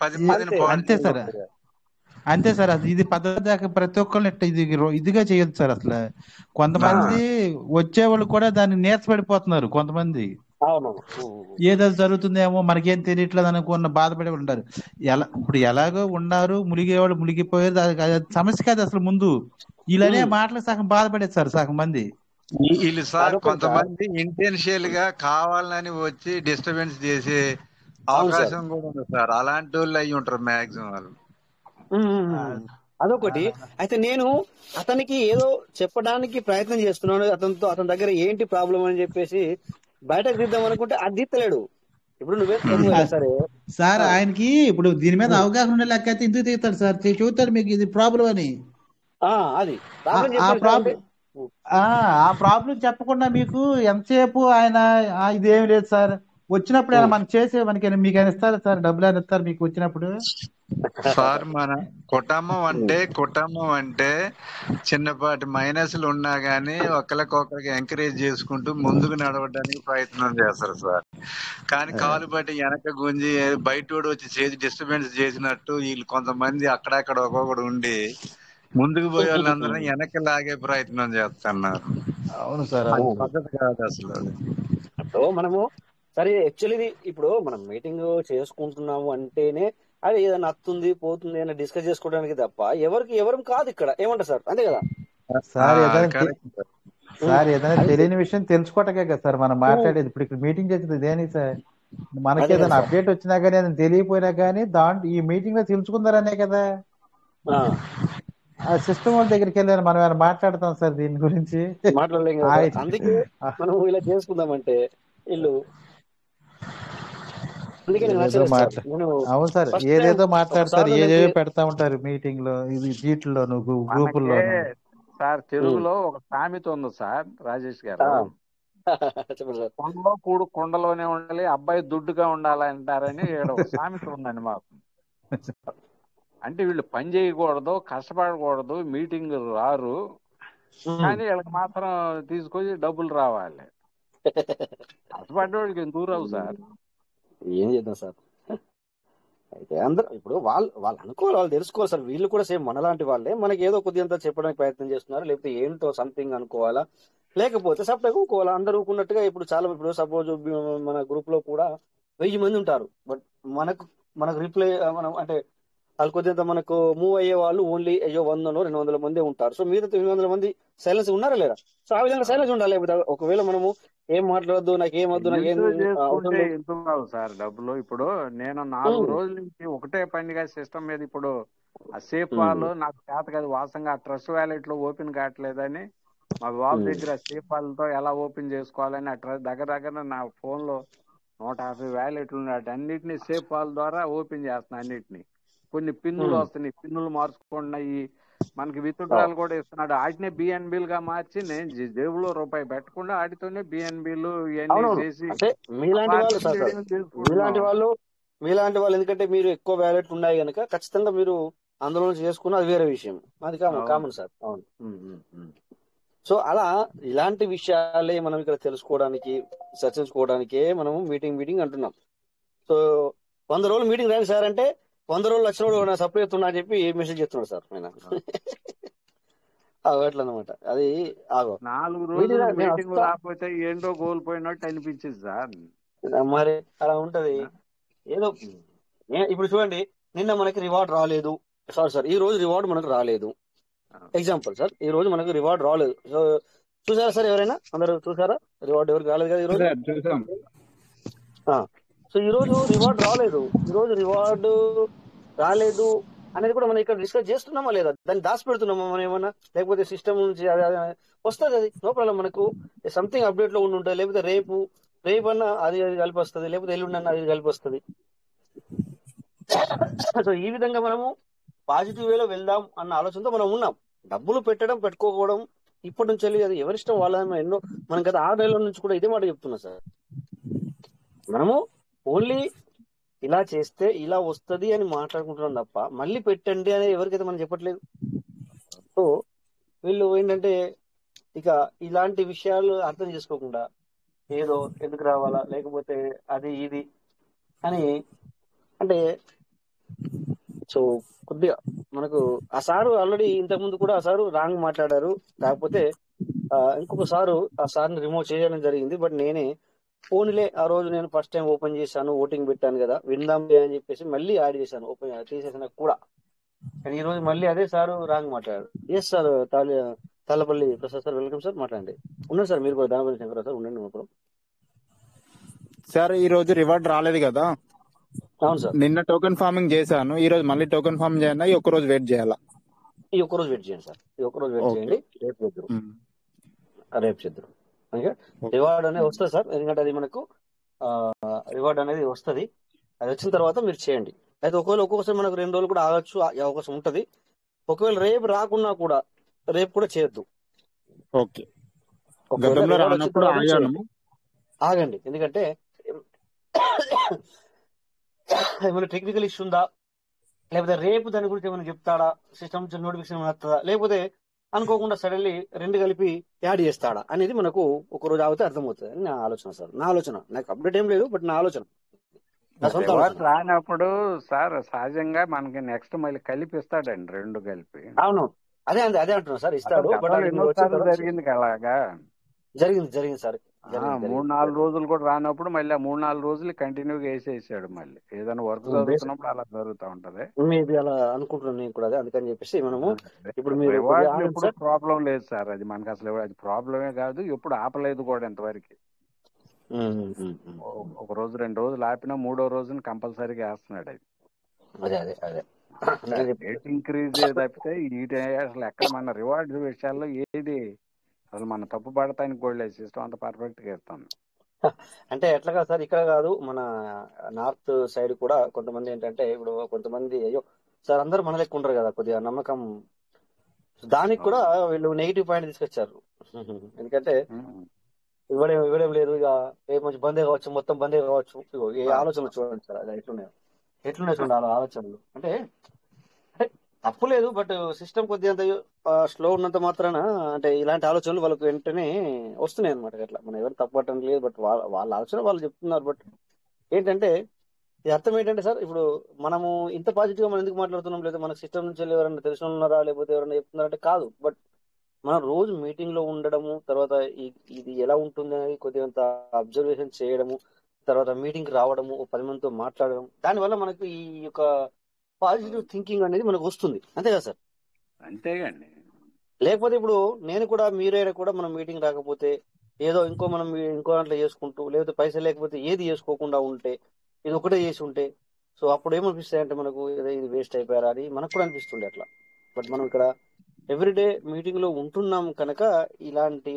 10 మందిని అంతే సార్, అంతే సార్. అది ఇది పద్ధతి దాకా ప్రతి ఒక్కళ్ళు ఇదిగా చేయొద్దు సార్. అసలు కొంతమంది వచ్చేవాళ్ళు కూడా దాన్ని నీరసపడిపోతున్నారు. కొంతమంది ఏదో జరుగుతుందేమో మనకేం తెలియట్లేదు అనుకున్న బాధపడి ఉంటారు. ఇప్పుడు ఎలాగో ఉన్నారు, మునిగేవాళ్ళు మునిగిపోయారు. అది సమస్య కాదు అసలు. ముందు ఇలానే మాటలు సగం బాధపడేది సార్ సగం మంది. వీళ్ళు సార్ కొంతమంది ఇంటెన్షియల్ గా కావాలని వచ్చి డిస్టర్బెన్స్ చేసే అవకాశం కూడా ఉంది సార్. అలాంటి వాళ్ళు అయ్యి ఉంటారు మాక్సిమం వాళ్ళు. అదొకటి. అయితే నేను అతనికి ఏదో చెప్పడానికి ప్రయత్నం చేస్తున్నాను, అతని దగ్గర ఏంటి ప్రాబ్లం అని చెప్పేసి బయటకు తీద్దాం అనుకుంటే అది తీస్తలేడు. ఇప్పుడు నువ్వే సరే సార్, ఆయనకి ఇప్పుడు దీని మీద అవగాహన ఉండే లెక్క అయితే ఇందుకు తీస్తాడు సార్, చూస్తాడు మీకు ఇది ప్రాబ్లం అని. అది ఆ ప్రాబ్లం చెప్పకుండా మీకు ఎంతసేపు ఆయన ఇదేమి లేదు సార్, వచ్చినప్పుడు ఆయన మనకి మనకి మీకు ఆయన ఇస్తారు సార్, డబ్బులు ఆయన ఇస్తారు మీకు వచ్చినప్పుడు. సార్ మన కుటుంబం అంటే చిన్నపాటి మైనస్లు ఉన్నా గానీ ఒకరికొకరికి ఎంకరేజ్ చేసుకుంటూ ముందుకు నడవడానికి ప్రయత్నం చేస్తారు సార్. కానీ కాలు బట్టి వెనక గుంజి బయటోడు వచ్చి డిస్టర్బెన్స్ చేసినట్టు వీళ్ళు కొంతమంది అక్కడక్కడ ఒక్కొక్కడు ఉండి ముందుకు పోయే వాళ్ళందరూ వెనక్కి లాగే ప్రయత్నం చేస్తున్నారు. అవును సార్, పద్ధతి కాదు అసలు. మనము సరే యాక్చువల్లీ ఇప్పుడు మనం మీటింగ్ చేసుకుంటున్నాము అంటేనే అది ఏదైనా అత్తుంది పోతుంది అని డిస్కస్ చేసుకోవడానికి తప్ప ఎవరు కాదు ఇక్కడ. ఏమంటారు సార్? అంతే కదా సార్. ఏదైనా తెలియని విషయం తెలుసుకోవటకే కదా సార్ మనం మాట్లాడేది. ఇప్పుడు ఇక్కడ మీటింగ్ చేసేది దేనికి సార్? మనకి ఏదైనా అప్డేట్ వచ్చినా కానీ ఏదైనా తెలియపోయినా కానీ ఈ మీటింగ్ లో తెలుసుకుందారనే కదా. ఆ సిస్టమ్ వాళ్ళ దగ్గరికి వెళ్ళారు, మనం ఏమైనా మాట్లాడతాం సార్ దీని గురించి? మాట్లాడలేం. అందుకే మనం ఇలా చేసుకుందామంటే ఇల్లు అవును సార్, ఏదేదో మాట్లాడతారు, ఏదేదో పెడతా ఉంటారు మీటింగ్ లో, వీటిల్లో గ్రూపుల్లో. సార్ తెలుగులో ఒక సామెత ఉంది సార్ రాజేష్ గారు, కొండలో కూడు కొండలోనే ఉండాలి, అబ్బాయి దుడ్డుగా ఉండాలంటారని ఒక సామెత ఉందండి మాకు. అంటే వీళ్ళు పని చేయకూడదు, కష్టపడకూడదు, మీటింగ్ రారు, కానీ వీళ్ళకి మాత్రం తీసుకొచ్చి డబ్బులు రావాలి. కష్టపడ్డవాడికి ఎందుకు రావు సార్? ఏం చేద్దాం సార్? అయితే అందరూ ఇప్పుడు వాళ్ళు అనుకోవాలి, వాళ్ళు తెలుసుకోవాలి సార్. వీళ్ళు కూడా సేమ్ మనలాంటి వాళ్ళే, మనకి ఏదో కొద్దిగా చెప్పడానికి ప్రయత్నం చేస్తున్నారు, లేకపోతే ఏంటో సంథింగ్ అనుకోవాలా, లేకపోతే సపరేట్ ఊకోవాలా. అందరూ ఊకున్నట్టుగా ఇప్పుడు ఇప్పుడు సపోజ్ మన గ్రూప్ లో కూడా 1000 మంది ఉంటారు, బట్ మనకు రిప్లై మనం అంటే వాళ్ళు కొద్దిగా మనకు మూవ్ అయ్యే వాళ్ళు ఓన్లీ 100-200 మంది ఉంటారు. సో మీద 900 మంది సైలెన్స్ ఉన్నారా లేదా? సో ఆ విధంగా సైలెన్స్ ఉండాలి. ఒకవేళ మనము ఏం మాట్లాడద్దు, నాకేమొద్దు, నాకేం సార్ డబ్బులు. ఇప్పుడు నేను 4 రోజుల నుంచి ఒకటే పనిగా సిస్టమ్ మీద ఇప్పుడు ఆ సేఫ్ వాళ్ళు నాకు చేత కాదు వాసంగా ట్రస్ట్ వ్యాలెట్ లో ఓపెన్ కావట్లేదని మా బాబు దగ్గర సేఫ్ వాళ్ళతో ఎలా ఓపెన్ చేసుకోవాలని ఆ దగ్గర నా ఫోన్ లో 150 వ్యాలెట్లు ఉన్నాయి. అన్నిటినీ సేఫ్ వాళ్ళ ద్వారా ఓపెన్ చేస్తున్నాయి. అన్నిటినీ కొన్ని పిన్నులు వస్తున్నాయి, పిన్నులు మార్చుకున్నాయి. మనకి విత్డ్రాలు కూడా ఇస్తున్నాడు. వాటినే బిఎన్బిలుగా మార్చి నేను జేబులో రూపాయి పెట్టకుండా వాటితోనే బిఎన్బిలు ఇవన్నీ చేసి మీలాంటి వాళ్ళు ఎందుకంటే మీరు ఎక్కువ వ్యాలెట్ ఉన్నాయి కనుక ఖచ్చితంగా మీరు అందులో నుంచి చేసుకున్న అది వేరే విషయం, అది కామన్ సార్. అవును. సో అలా ఇలాంటి విషయాలే మనం ఇక్కడ తెలుసుకోవడానికి చర్చించుకోవడానికే మనం మీటింగ్ అంటున్నాం. సో 100 రోజులు మీటింగ్ రాండి సార్ అంటే 100 రోజులు లక్ష రోజులు సప్లై చేస్తున్నా అని చెప్పి మెసేజ్ చేస్తున్నాడు సార్ ఆయన. అట్లా అనమాట. అది 4 రోజులు మీటింగ్ రాకపోతే ఏంటో కోల్పోయినట్టు అనిపించింది సార్. మరి అలా ఉంటది. ఏదో ఇప్పుడు చూడండి, నిన్న మనకి రివార్డ్ రాలేదు, సారీ ఈ రోజు రివార్డ్ మనకు రాలేదు. ఎగ్జాంపుల్ సార్, ఈ రోజు మనకు రివార్డ్ రాలేదు. సో చూసారా సార్? ఎవరైనా అందరూ చూసారా? రివార్డ్ ఎవరికి రాలేదు కదా ఈరోజు? సో ఈ రోజు రివార్డ్ రాలేదు అనేది కూడా మనం ఇక్కడ డిస్కస్ చేస్తున్నామా లేదా? దాన్ని దాచిపెడుతున్నామా మనం ఏమన్నా? లేకపోతే సిస్టమ్ నుంచి వస్తుంది, అది నో ప్రాబ్లం. మనకు సంథింగ్ అప్డేట్ లో ఉంటుంది, లేకపోతే రేపు అన్నా అది కలిపి వస్తుంది, లేకపోతే ఎల్లుండి అన్న అది కలిపి వస్తుంది. సో ఈ విధంగా మనము పాజిటివ్ వేలో వెళ్దాం అన్న ఆలోచనతో మనం ఉన్నాం. డబ్బులు పెట్టుకోకపోవడం ఇప్పటి నుంచి వెళ్ళి అది ఎవరిష్టం వాళ్ళ. ఎన్నో మనం గత 6 నెలల నుంచి కూడా ఇదే మాట చెప్తున్నా సార్. మనము ఓన్లీ ఇలా చేస్తే ఇలా వస్తుంది అని మాట్లాడుకుంటున్నాం తప్ప మళ్ళీ పెట్టండి అనేది ఎవరికైతే మనం చెప్పట్లేదు. సో వీళ్ళు ఏంటంటే ఇక ఇలాంటి విషయాలు అర్థం చేసుకోకుండా ఏదో ఎందుకు రావాలా, లేకపోతే అది ఇది అని అంటే సో కొద్దిగా మనకు ఆ సారు ఆల్రెడీ ఇంతకు ముందు కూడా ఆ సారు రాంగ్ మాట్లాడారు. కాకపోతే ఇంకొక సారు ఆ సార్ని రిమూవ్ చేయడం జరిగింది. బట్ నేనే ఫోన్లే ఆ రోజు నేను ఫస్ట్ టైం ఓపెన్ చేశాను, ఓటింగ్ పెట్టాను కదా, విందాంలే అని చెప్పేసి మళ్ళీ యాడ్ చేశాను, ఓపెన్ తీసేసిన కూడా. కానీ ఈ రోజు మళ్ళీ అదే సారు రాంగ్ మాట్లాడారు. Yes sir, Tallapalli Prasad sir, welcome sir, మాట్లాడండి. ఉన్నారు సార్ మీరు కూడా, దానపల్లి శంకర్ సార్ ఉండండి ఇప్పుడు. సార్ ఈ రోజు రివార్డ్ రాలేదు కదా, అవును సార్. నిన్న టోకెన్ ఫార్మింగ్ చేశాను, ఈ రోజు మళ్ళీ టోకెన్ ఫార్మ్ చేయాలా, ఈ ఒక్క రోజు వెయిట్ చేయాలా? ఈ ఒక్క రోజు వెయిట్ చేయండి సార్, ఈ ఒక్క రోజు వెయిట్ చేయండి, రేపు చేద్దరు, రేపు చేద్దరు. రివార్డ్ అనేది వస్తుంది సార్, ఎందుకంటే అది మనకు రివార్డ్ అనేది వస్తుంది. అది వచ్చిన తర్వాత మీరు చేయండి. అయితే ఒకవేళ ఒక్కొక్కసారి మనకు 2 రోజులు కూడా ఆగొచ్చు, అవకాశం ఉంటది. ఒకవేళ రేపు రాకున్నా కూడా రేపు కూడా చేయొద్దు. ఓకే, గతంలో రానప్పుడు ఆగాను. ఆగండి, ఎందుకంటే ఏమైనా టెక్నికల్ ఇష్యూ ఉందా, లేకపోతే రేపు దాని గురించి ఏమైనా చెప్తాడా, సిస్టమ్ నోటిఫికేషన్ ఏమైనా వస్తుందా, లేకపోతే అనుకోకుండా సడన్లీ 2 కలిపి యాడ్ చేస్తాడా అనేది మనకు ఒక రోజు ఆగితే అర్థమవుతుంది అని నా ఆలోచన సార్. నా ఆలోచన, నాకు అప్డేట్ ఏం లేదు, బట్ నా ఆలోచన, నా సొంత ఆలోచన. రానప్పుడు సార్ సహజంగా మనకి నెక్స్ట్ మళ్ళీ కలిపిస్తాడండి, 2 కలిపి. అవును, అదే అంటున్నా సార్, ఇస్తాడు. బట్ జరిగింది అలాగా, జరిగింది సార్. 3-4 రోజులు కూడా రానప్పుడు మళ్ళీ 3-4 రోజులు కంటిన్యూగా వేసేసాడు. మళ్ళీ ఏదైనా వర్క్ జరుగుతున్నప్పుడు అలా జరుగుతూ ఉంటది. మేబీ అలా అనుకుంటున్నాను నేను కూడా, అదే అందుకని చెప్పేసి మనము ఇప్పుడు ఎప్పుడు ప్రాబ్లం లేదు సార్, అది మనకి అసలు అది ప్రాబ్లమే కాదు, ఎప్పుడు ఆపలేదు కూడా ఇంతవరకు. ఒక రోజు 2 రోజులు ఆపినా 3వ రోజున కంపల్సరీగా వేస్తున్నాడు అది. రేట్ ఇంక్రీజ్ తప్పితే అసలు ఎక్కడ మన రివార్డ్ విషయాల్లో ఏది అసలు మన తప్పు పడతానికి కూడా లేదు, సిస్టమ్ అంత పర్ఫెక్ట్ గా ఇస్తాను. అంటే ఎట్లా కాదు సార్, ఇక్కడ కాదు, మన నార్త్ సైడ్ కూడా కొంతమంది ఏంటంటే, ఇప్పుడు కొంతమంది అయ్యో సార్ అందరూ మన లెక్క ఉండరు కదా, కొద్దిగా నమ్మకం, దానికి కూడా వీళ్ళు నెగిటివ్ పాయింట్ తీసుకొచ్చారు. ఎందుకంటే ఇవ్వడం లేదు, ఇక ఏ మంచి బందే కావచ్చు, మొత్తం బందే కావచ్చు. ఏ ఆలోచనలు చూడండి సార్, అది ఎట్లున్నాయి చూడాలి ఆలోచనలు. అంటే తప్పు లేదు, బట్ సిస్టమ్ కొద్దిగా అంత స్లో ఉన్నంత మాత్రాన అంటే ఇలాంటి ఆలోచనలు వాళ్ళకి వెంటనే వస్తున్నాయి అనమాట. అట్లా మనం ఎవరు తప్పు పట్టడం లేదు, బట్ వాళ్ళ ఆలోచన వాళ్ళు చెప్తున్నారు. బట్ ఏంటంటే ఇది అర్థం ఏంటంటే సార్, ఇప్పుడు మనము ఇంత పాజిటివ్ గా మనం ఎందుకు మాట్లాడుతున్నాం, లేదా మనకు సిస్టమ్ నుంచి ఎవరైనా తెలిసిన ఉన్నారా, లేకపోతే ఎవరైనా చెప్తున్నారంటే కాదు. బట్ మనం రోజు మీటింగ్ లో ఉండడము, తర్వాత ఇది ఎలా ఉంటుంది అనేది కొద్దిగా అబ్జర్వేషన్ చేయడము, తర్వాత మీటింగ్ రావడము, 10 మందితో మాట్లాడడం, దానివల్ల మనకు ఈ యొక్క పాజిటివ్ థింకింగ్ అనేది మనకు వస్తుంది. అంతే కదా సార్? అంతేగాండి. లేకపోతే ఇప్పుడు నేను కూడా, మీరైనా కూడా మనం మీటింగ్ రాకపోతే ఏదో మనం ఇంకో దాంట్లో చేసుకుంటూ, లేకపోతే పైసలు లేకపోతే ఏది చేసుకోకుండా ఉంటే, ఇది ఒకటే చేసి ఉంటే, సో అప్పుడు ఏమనిపిస్తాయి అంటే మనకు ఇది వేస్ట్ అయిపోయారా అని మనకు కూడా అనిపిస్తుండే అట్లా. బట్ మనం ఇక్కడ ఎవ్రీడే మీటింగ్ లో ఉంటున్నాం కనుక ఇలాంటి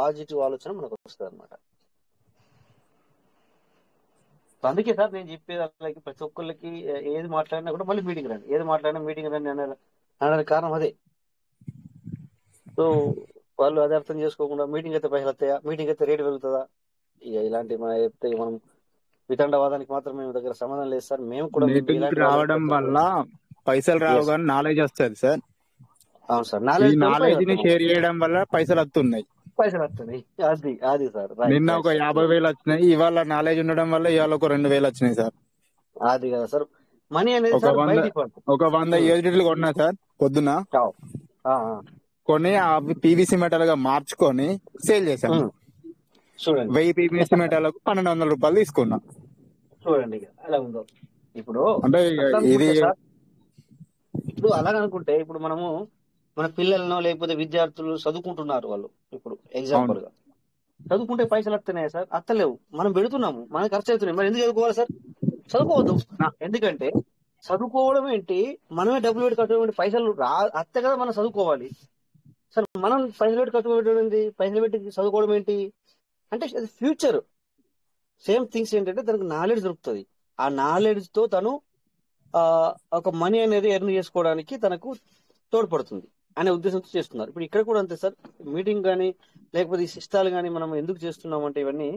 పాజిటివ్ ఆలోచన మనకు వస్తుంది అనమాట. అందుకే సార్ నేను చెప్పేది, ప్రతి ఒక్కరికి ఏది మాట్లాడినా కూడా మళ్ళీ మీటింగ్ రండి, ఏది మాట్లాడినా మీటింగ్ రండి అనడానికి కారణం అదే. సో వాళ్ళు అదే అర్థం చేసుకోకుండా మీటింగ్ అయితే పైసలు వస్తాయా, మీటింగ్ అయితే రేటు పెరుగుతుందా, ఇక ఇలాంటి మన చెప్తే మనం వితండవాదానికి మాత్రం మేము దగ్గర సమాధానం లేదు సార్. మేము కూడా రావడం వల్ల పైసలు రావు కానీ నాలెడ్జ్ వస్తుంది సార్. అవును సార్, నాలెడ్జ్ ని షేర్ చేయడం వల్ల పైసలు వస్తున్నాయి. అది సార్, నిన్న ఒక 50,000 వచ్చినాయి, ఇవాళ నాలెడ్జ్ ఉండడం వల్ల ఇవాళ ఒక 2,000 వచ్చినాయి సార్. అది కదా సార్, మనీ అనేది ఒక 100 యూనిట్లు కొన్నా సార్ పొద్దున, కొని పీవీసీ మెటల్ గా మార్చుకొని సేల్ చేశాను. చూడండి, 1000 పీవీసీ మెటల్కు 1,200 రూపాయలు తీసుకున్నా. చూడండి ఎలా ఉందో. ఇప్పుడు అంటే ఇది ఇప్పుడు అలాగనుకుంటే, ఇప్పుడు మనము మన పిల్లలను లేకపోతే విద్యార్థులు చదువుకుంటున్నారు, వాళ్ళు ఇప్పుడు ఎగ్జాంపుల్ గా చదువుకుంటే పైసలు వస్తున్నాయా సార్? అత్తలేవు. మనం పెడుతున్నాము, మనకు ఖర్చు అవుతున్నాయి. మరి ఎందుకు చదువుకోవాలి సార్? చదువుకోవద్దు. ఎందుకంటే చదువుకోవడం ఏంటి, మనమే డబ్బులు పెట్టి ఖర్చు పెట్టి పైసలు అత్తే కదా మనం చదువుకోవాలి సార్. మనం పైసలు పెట్టి ఖర్చు పెట్టడం ఏంటి, పైసలు పెట్టి చదువుకోవడం ఏంటి అంటే అది ఫ్యూచర్. సేమ్ థింగ్స్ ఏంటంటే తనకు నాలెడ్జ్ దొరుకుతుంది, ఆ నాలెడ్జ్ తో తను ఒక మనీ అనేది ఎర్న్ చేసుకోవడానికి తనకు తోడ్పడుతుంది అనే ఉద్దేశంతో చేస్తున్నారు. ఇప్పుడు ఇక్కడ కూడా అంతే సార్, మీటింగ్ కానీ లేకపోతే ఈ సిస్టాలు కానీ మనం ఎందుకు చేస్తున్నాం అంటే ఇవన్నీ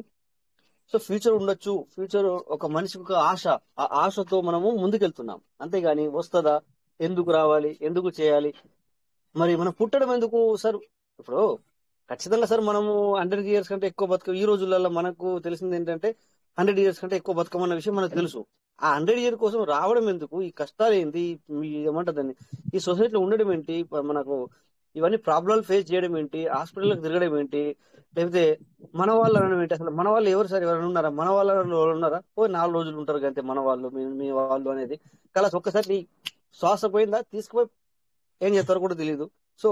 సో ఫ్యూచర్ ఉండొచ్చు, ఫ్యూచర్ ఒక మనిషికి ఒక ఆశ, ఆ ఆశతో మనము ముందుకెళ్తున్నాం. అంతేగాని వస్తుందా, ఎందుకు రావాలి, ఎందుకు చేయాలి, మరి మనం పుట్టడం ఎందుకు సార్? ఇప్పుడు ఖచ్చితంగా సార్ మనము 100 years కంటే ఎక్కువ బతుక, ఈ రోజులలో మనకు తెలిసింది ఏంటంటే 100 years కంటే ఎక్కువ బతుకమన్న విషయం మనకు తెలుసు. ఆ 100 ఇయర్ కోసం రావడం ఎందుకు, ఈ కష్టాలు ఏంటి, ఏమంటారు దాన్ని, ఈ సొసైటీలో ఉండడం ఏంటి, మనకు ఇవన్నీ ప్రాబ్లమ్ ఫేస్ చేయడం ఏంటి, హాస్పిటల్కి తిరగడం ఏంటి, లేకపోతే మన వాళ్ళు అనడం ఏంటి, అసలు మన వాళ్ళు ఎవరు సార్, ఎవరైనా ఉన్నారా, మన వాళ్ళు ఎవరు ఉన్నారా, 4 రోజులు ఉంటారు అంతే మన వాళ్ళు, మీ వాళ్ళు అనేది కలాస్. ఒక్కసారి నీ శ్వాస పోయిందా తీసుకుపోయి ఏం చేస్తారో కూడా తెలియదు. సో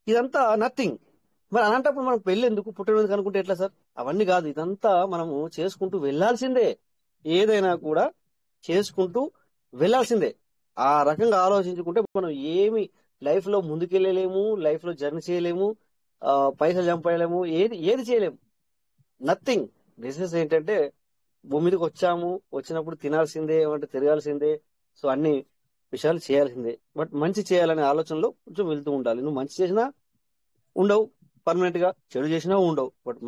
ఇదంతా నథింగ్. మరి అలాంటప్పుడు మనం పెళ్లి ఎందుకు, పుట్టినరోజు అనుకుంటే ఎట్లా సార్? అవన్నీ కాదు, ఇదంతా మనము చేసుకుంటూ వెళ్లాల్సిందే, ఏదైనా కూడా చేసుకుంటూ వెళ్లాల్సిందే. ఆ రకంగా ఆలోచించుకుంటే మనం ఏమి లైఫ్ లో ముందుకెళ్ళలేము, లైఫ్ లో జర్నీ చేయలేము, పైసలు చంపలేము, ఏది చేయలేము, నథింగ్. బిజినెస్ ఏంటంటే భూమి మీదకి వచ్చాము, వచ్చినప్పుడు తినాల్సిందే, ఏమంటే తిరగాల్సిందే, సో అన్ని విషయాలు చేయాల్సిందే. బట్ మంచి చేయాలనే ఆలోచనలో కొంచెం వెళ్తూ ఉండాలి. నువ్వు మంచి చేసినా ఉండవు పర్మనెంట్ గా, చెడు చేసినా ఉండవు, బట్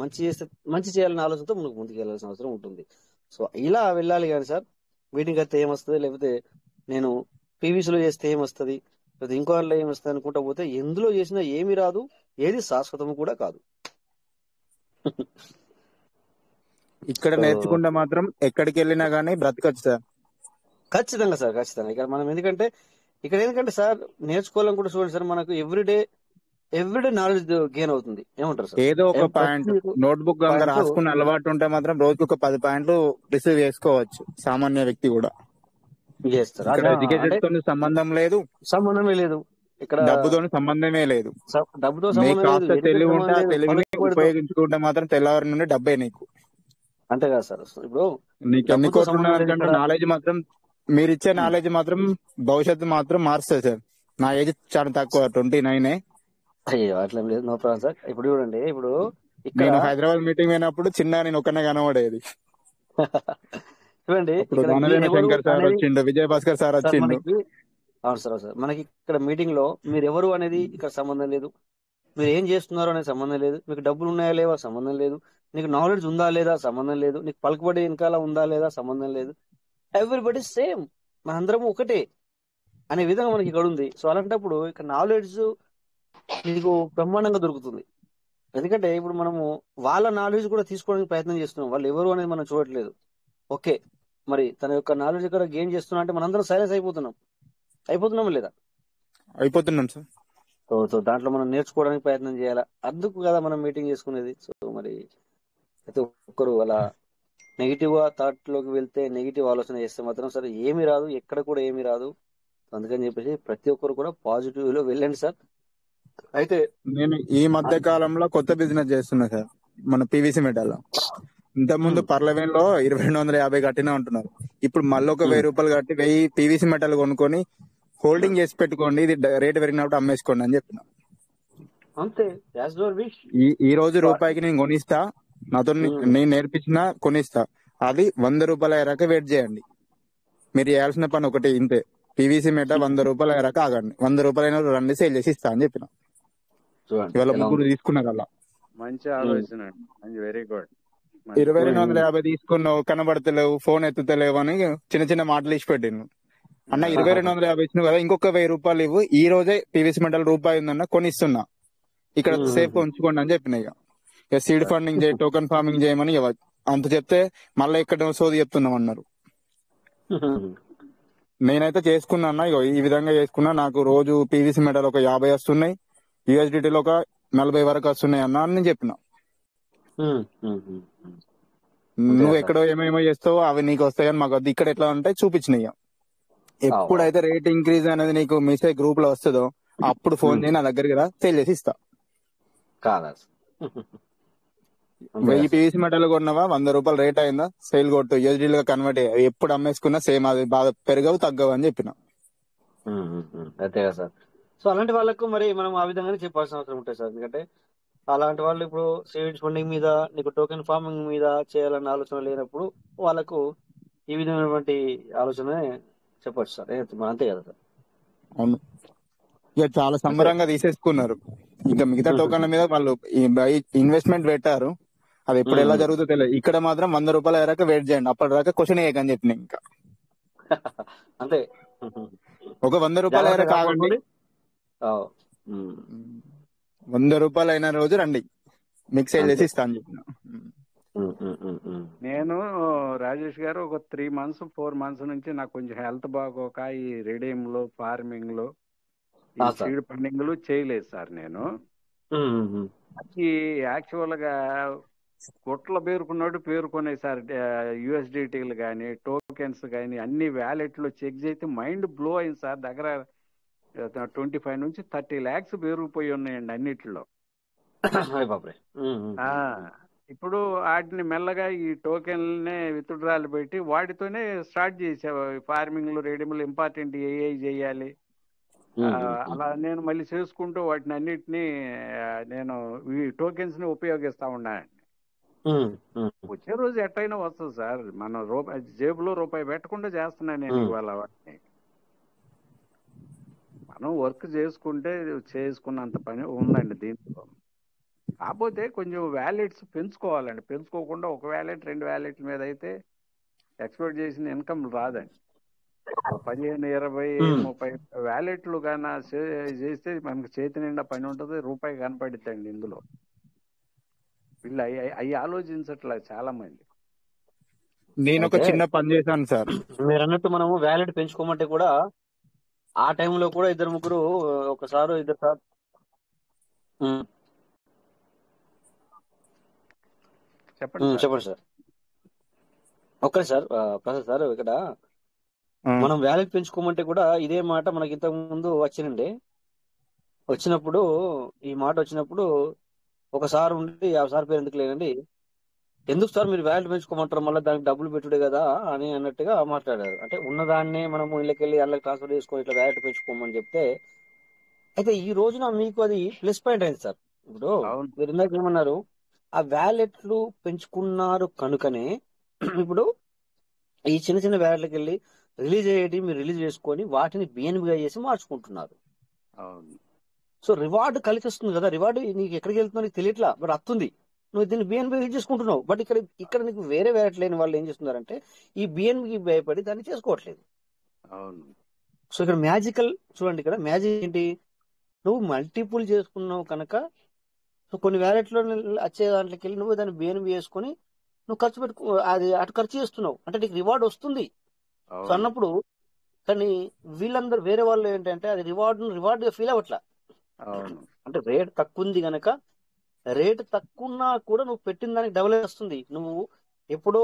మంచి చేయాలనే ఆలోచనతో మనకు ముందుకు వెళ్ళాల్సిన అవసరం ఉంటుంది. సో ఇలా వెళ్ళాలి కానీ సార్ మీటింగ్ అయితే ఏమొస్తుంది, లేకపోతే నేను పీవీసీలో చేస్తే ఏమొస్తుంది, లేకపోతే ఇంకో దాంట్లో ఏమొస్తుంది అనుకుంటా పోతే ఎందులో చేసినా ఏమి రాదు, ఏది శాశ్వతం కూడా కాదు. ఇక్కడ సో నేర్చుకుంటే మాత్రం ఎక్కడికి వెళ్ళినా గానీ బ్రతకచ్చు సార్. ఖచ్చితంగా సార్, ఖచ్చితంగా. ఇక్కడ మనం ఎందుకంటే సార్ నేర్చుకోవాలని కూడా చూడండి సార్, మనకు ఎవ్రీడే నాలెడ్జ్ గెయిన్ అవుతుంది. ఏమంటారు సార్? ఏదో ఒక పాయింట్ నోట్బుక్ కనుక రాసుకున్న అలవాటు ఉంటే మాత్రం రోజుకి ఒక 10 పాయింట్లు రిసీవ్ చేసుకోవచ్చు సామాన్య వ్యక్తి కూడా. ఇక్కడ ఎడ్యుకేషన్ తో సంబంధం లేదు, సంబంధమే లేదు, ఇక్కడ డబ్బుతో సంబంధమే లేదు. డబ్బుతో మీకు సంబంధం కాస్త లేదు, తెలివి ఉంటే ఆ తెలివిని ఉపయోగించుకుంటే మాత్రం తెల్లవారి నుండి డబ్బే నీకు. అంతే కదా సార్. ఇప్పుడు నీకు ఎన్ని కోట్లు ఉన్నాయంటే నాలెడ్జ్ మాత్రం, మీరు ఇచ్చే నాలెడ్జ్ మాత్రం భవిష్యత్తు మాత్రం మారుస్తుంది సార్. నా ఏజ్ చాలా తక్కువ, 29. అయ్యో అట్లా లేదు, నో ప్రాబ్లం సార్. ఇప్పుడు చూడండి, ఇప్పుడు నేను హైదరాబాద్ మీటింగ్ అయినప్పుడు చిన్న నేను ఒక్కనే కనబడేది. చూడండి శంకర్ సార్ వచ్చిండు, విజయ్ భాస్కర్ సార్ వచ్చిండు. అవును సార్, సార్ మనకి ఇక్కడ మీటింగ్ లో మీరు ఎవరు అనేది ఇక్కడ సంబంధం లేదు, మీరు ఏం చేస్తున్నారు అనేది సంబంధం లేదు, మీకు డబ్బులు ఉన్నాయా లేవా సంబంధం లేదు, నీకు నాలెడ్జ్ ఉందా లేదా సంబంధం లేదు, నీకు పలుకుబడి వెనకాల ఉందా లేదా సంబంధం లేదు. ఎవ్రీబడి సేమ్, మనందరం ఒకటే అనే విధంగా మనకి ఇక్కడ ఉంది. సో అలాంటప్పుడు ఇక్కడ నాలెడ్జ్ నీకు బ్రహ్మాండంగా దొరుకుతుంది. ఎందుకంటే ఇప్పుడు మనము వాళ్ళ నాలెడ్జ్ కూడా తీసుకోవడానికి ప్రయత్నం చేస్తున్నాం, వాళ్ళు ఎవరు అనేది మనం చూడట్లేదు. ఓకే, మరి తన యొక్క నాలెడ్జ్ ఇక్కడ గెయిన్ చేస్తున్నా అంటే మనందరం సైలెన్స్ అయిపోతున్నామా లేదా? అయిపోతున్నాం సార్. సో దాంట్లో మనం నేర్చుకోవడానికి ప్రయత్నం చేయాలా, అందుకు కదా మనం మీటింగ్ చేసుకునేది. సో మరి ప్రతి ఒక్కరు అలా నెగిటివ్ గా థాట్ లోకి వెళ్తే, నెగిటివ్ ఆలోచన చేస్తే మాత్రం సరే ఏమీ రాదు, ఎక్కడ కూడా ఏమీ రాదు. అందుకని చెప్పేసి ప్రతి ఒక్కరు కూడా పాజిటివ్ లో వెళ్ళండి సార్. అయితే నేను ఈ మధ్య కాలంలో కొత్త బిజినెస్ చేస్తున్నా సార్, మన పీవీసీ మెటల్. ఇంత ముందు పర్లవేన్లో 2250 కట్టినా ఉంటున్నారు. ఇప్పుడు మళ్ళీ ఒక 1000 రూపాయలు కట్టి 1000 పీవీసీ మెటల్ కొనుక్కొని హోల్డింగ్ చేసి పెట్టుకోండి, ఇది రేట్ పెరిగినప్పుడు అమ్మేసుకోండి అని చెప్పిన. అంతే, ఈ రోజు రూపాయికి నేను కొనిస్తా, నాతో నేను నేర్పించిన కొనిస్తా, అది 100 రూపాయలు అయ్యాక వెయిట్ చేయండి. మీరు చేయాల్సిన పని ఒకటి ఇంతే, పీవీసీ మెటల్ 100 రూపాయలు అయ్యాక ఆగండి, 100 రూపాయలు అయినా రండి సేల్ చేసి ఇస్తా అని చెప్పిన. ఇవాళ 3 తీసుకున్నారు అలా. మంచి ఆలోచన, వెరీ గుడ్. 2250 తీసుకున్నావు, కనబడతలేవు, ఫోన్ ఎత్తుతలేవు అని చిన్న చిన్న మాటలు ఇచ్చి పెట్టిను. అన్న 2250 ఇచ్చినావు కదా, ఇంకొక 1000 రూపాయలు ఇవ్వు, ఈ రోజే పీవీసీ మెటల్ రూపాయి ఉందన్న కొనిస్తున్నా, ఇక్కడ సేఫ్ ఉంచుకోండి అని చెప్పిన. ఇక సీడ్ ఫండింగ్ చేయి, టోకన్ ఫార్మింగ్ చేయమని అంత చెప్తే మళ్ళీ ఇక్కడ సోది చెప్తున్నాం అన్నారు. నేనైతే చేసుకున్నా అన్న, ఇగో ఈ విధంగా చేసుకున్నా, నాకు రోజు పీవీసీ మెటల్ ఒక 50 వస్తున్నాయి, యూఎస్డిటీలో ఒక 40 వరకు వస్తున్నాయి అన్న అని నేను చెప్పిన. నువ్వు ఎక్కడో ఏమేమో చేస్తావో అవి నీకు వస్తాయని మాకు వద్దు, ఇక్కడ ఎట్లా అంటే చూపించినాయి. ఎప్పుడైతే రేట్ ఇంక్రీజ్ అనేది నీకు మెసేజ్ గ్రూప్ లో వస్తుందో అప్పుడు ఫోన్ చేయి, నా దగ్గరికి రా, సేల్ చేసి ఇస్తా. 1000 పీవీసీ మెటల్ కొన్నావా, 100 రూపాయలు రేట్ అయిందా, సేల్ కొట్టు, యూఎస్డీలుగా కన్వర్ట్ అయ్యి ఎప్పుడు అమ్మేసుకున్నా సేమ్, అది బాగా పెరగవు తగ్గవు అని చెప్పిన. అంతే కదా సార్. సో అలాంటి వాళ్ళకు మరి మనం ఆ విధంగానే చెప్పాల్సిన అవసరం ఉంటుంది సార్. ఎందుకంటే అలాంటి వాళ్ళు ఇప్పుడు సీడ్స్ ఫండింగ్ మీద, నీకు టోకెన్ ఫార్మింగ్ మీద చేయాలన్న ఆలోచన లేనప్పుడు వాళ్ళకు ఈ విధమైనటువంటి ఆలోచన చెప్పొచ్చు సార్. అంతే కదా సార్. అవును, ఇక చాలా సంబరంగా తీసేసుకున్నారు. ఇంకా మిగతా టోకన్ల మీద వాళ్ళు ఇన్వెస్ట్మెంట్ పెట్టారు, అది ఎప్పుడు ఎలా జరుగుతుందో తెలియదు. ఇక్కడ మాత్రం 100 రూపాయలు అయ్యాక వెయిట్ చేయండి, అప్పటిదాకా క్వశ్చన్ వేయకని చెప్పిన. ఇంకా అంతే, ఒక 100 రూపాయలు అయ్యాక ఆగండి, 100 రూపాయలు అయిన రోజు రండి, మీకు సేల్ చేసి ఇస్తా అని చెప్పిన. నేను రాజేష్ గారు ఒక 3 months 4 months నుంచి నాకు కొంచెం హెల్త్ బాగోక ఈ రిడీమ్ లో ఫార్మింగ్ లో ఈ సీడ్ ఫండింగ్ లు చేయలేదు సార్. నేను అది యాక్చువల్ గా గుట్ల పేరుకున్నాయి సార్. యుఎస్డిటీలు కానీ టోకెన్స్ కానీ అన్ని వ్యాలెట్లు చెక్ చేస్తే మైండ్ బ్లో అయింది సార్. దగ్గర 25 నుంచి 30 lakhs పేరుకుపోయి ఉన్నాయండి అన్నిటిలో. ఇప్పుడు వాటిని మెల్లగా ఈ టోకెన్లనే విత్డ్రాలు పెట్టి వాటితోనే స్టార్ట్ చేసావు. ఫార్మింగ్ లో రేడియంలు ఇంపార్టెంట్ ఏ చేయాలి అలా నేను మళ్ళీ చేసుకుంటూ వాటిని అన్నిటినీ నేను ఈ టోకెన్స్ ని ఉపయోగిస్తా ఉన్నానండి. వచ్చే రోజు ఎట్టయినా వస్తుంది సార్. మనం జేబులో రూపాయి పెట్టకుండా చేస్తున్నాను నేను ఇవాళ. వాటిని మనం వర్క్ చేసుకున్నంత పని ఉందండి దీంట్లో. కాకపోతే కొంచెం వ్యాలెట్స్ పెంచుకోవాలండి. పెంచుకోకుండా ఒక వ్యాలెట్ 2 వ్యాలెట్ల మీద అయితే ఎక్స్పెక్ట్ చేసిన ఇన్కమ్ రాదండి. 15, 20, 30 వ్యాలెట్లు కన్నా చేస్తే మనకు చేతి నిండా పని ఉంటుంది, రూపాయి కనపడిద్దండి ఇందులో. వీళ్ళు అవి ఆలోచించట్లే చాలా మంది. నేను ఒక చిన్న పని చేశాను సార్. మీరు అన్నట్టు మనము వ్యాలెట్ పెంచుకోమంటే కూడా ఆ టైంలో కూడా 2-3 ఒకసారి 2 సార్ చెప్పండి sir. Okay sir. Prasad sir, ఇక్కడ మనం వ్యాలెట్ పెంచుకోమంటే కూడా ఇదే మాట మనకి ఇంతకు ముందు వచ్చినప్పుడు ఈ మాట వచ్చినప్పుడు ఒకసారి ఉండి ఆ సార్ పేరు ఎందుకు లేదండి, ఎందుకు సార్ మీరు వ్యాలెట్ పెంచుకోమంటారు, మళ్ళీ దానికి డబ్బులు పెట్టుడే కదా అని అన్నట్టుగా మాట్లాడారు. అంటే ఉన్నదాన్నే మనము ఇళ్ళకెళ్ళి అళ్ళకి ట్రాన్స్ఫర్ చేసుకొని ఇట్లా వ్యాలెట్ పెంచుకోమని చెప్తే, అయితే ఈ రోజున మీకు అది ప్లస్ పాయింట్ అయింది సార్. ఇప్పుడు మీరు ఇందాక ఏమన్నారు, ఆ వ్యాలెట్లు పెంచుకున్నారు కనుకనే ఇప్పుడు ఈ చిన్న చిన్న వ్యాలెట్లకి వెళ్ళి రిలీజ్ అయ్యేటి మీరు రిలీజ్ చేసుకొని వాటిని బిఎన్బిగా చేసి మార్చుకుంటున్నారు. సో రివార్డు కలిసి వస్తుంది కదా. రివార్డు నీకు ఎక్కడికి వెళ్తుందో నీకు తెలియట్లా, బట్ వస్తుంది. నువ్వు దీన్ని బిఎన్బి యూజ్ చేసుకుంటున్నావు. బట్ ఇక్కడ నీకు వేరే వ్యాలెట్ లేని వాళ్ళు ఏం చేస్తున్నారంటే ఈ బిఎన్బికి భయపడి దాన్ని చేసుకోవట్లేదు. సో ఇక్కడ మ్యాజికల్ చూడండి, ఇక్కడ మ్యాజిక్ ఏంటి, నువ్వు మల్టిపుల్ చేసుకున్నావు కనుక సో కొన్ని వ్యాలెట్లో వచ్చే దాంట్లోకి వెళ్ళి నువ్వు దాన్ని బిఎన్బి చేసుకుని నువ్వు ఖర్చు అది అటు ఖర్చు చేస్తున్నావు అంటే నీకు రివార్డ్ వస్తుంది. సో అన్నప్పుడు కానీ వీళ్ళందరూ వేరే వాళ్ళు ఏంటంటే అది రివార్డ్ ఫీల్ అవ్వట్లా. అంటే రేట్ తక్కువ ఉంది కనుక రేట్ తక్కువన్నా కూడా నువ్వు పెట్టిన దానికి డబుల్ వస్తుంది. నువ్వు ఎప్పుడో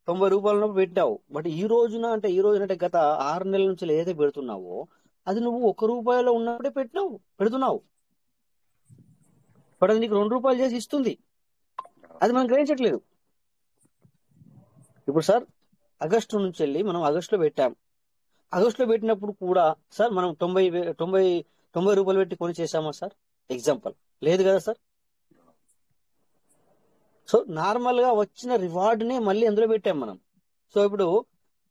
90 రూపాయలు పెట్టావు, బట్ ఈ రోజున అంటే గత 6 నెలల నుంచి ఏదైతే పెడుతున్నావో అది నువ్వు 1 రూపాయలో ఉన్నప్పుడే పెడుతున్నావు. బట్ అది నీకు 2 రూపాయలు చేసి ఇస్తుంది. అది మనం గ్రహించట్లేదు. ఇప్పుడు సార్ ఆగస్టు నుంచి వెళ్ళి మనం ఆగస్టులో పెట్టాం. ఆగస్టులో పెట్టినప్పుడు కూడా సార్ మనం 90 రూపాయలు పెట్టి కొని చేసామా సార్? ఎగ్జాంపుల్ లేదు కదా సార్. సో నార్మల్ గా వచ్చిన రివార్డునే మళ్ళీ అందులో పెట్టాం మనం. సో ఇప్పుడు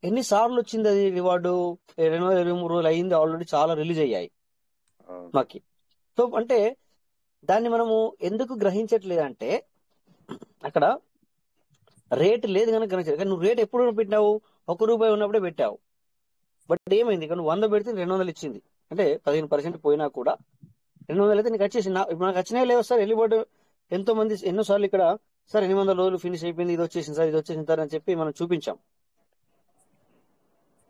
ఎన్నిసార్లు వచ్చింది అది రివార్డు? 2023 రోజులు అయింది ఆల్రెడీ, చాలా రిలీజ్ అయ్యాయి మాకి. సో అంటే దాన్ని మనము ఎందుకు గ్రహించట్లేదంటే అక్కడ రేట్ లేదు కనుక గ్రహించలేదు. కానీ నువ్వు రేట్ ఎప్పుడు పెట్టినావు? 1 రూపాయి ఉన్నప్పుడే పెట్టావు. బట్ ఏమైంది, ఇక్కడ నువ్వు 100 పెడితే 200 ఇచ్చింది. అంటే 15% పోయినా కూడా 200 అయితే నీకు వచ్చేసి. ఇప్పుడు నాకు వచ్చినాయి లేవు సార్. వెళ్ళిపోటు ఎంతో మంది ఎన్నోసార్లు ఇక్కడ సార్ 800 రోజులు ఫినిష్ అయిపోయింది, ఇది వచ్చేసింది సార్, ఇది వచ్చేసింది సార్ అని చెప్పి మనం చూపించాం.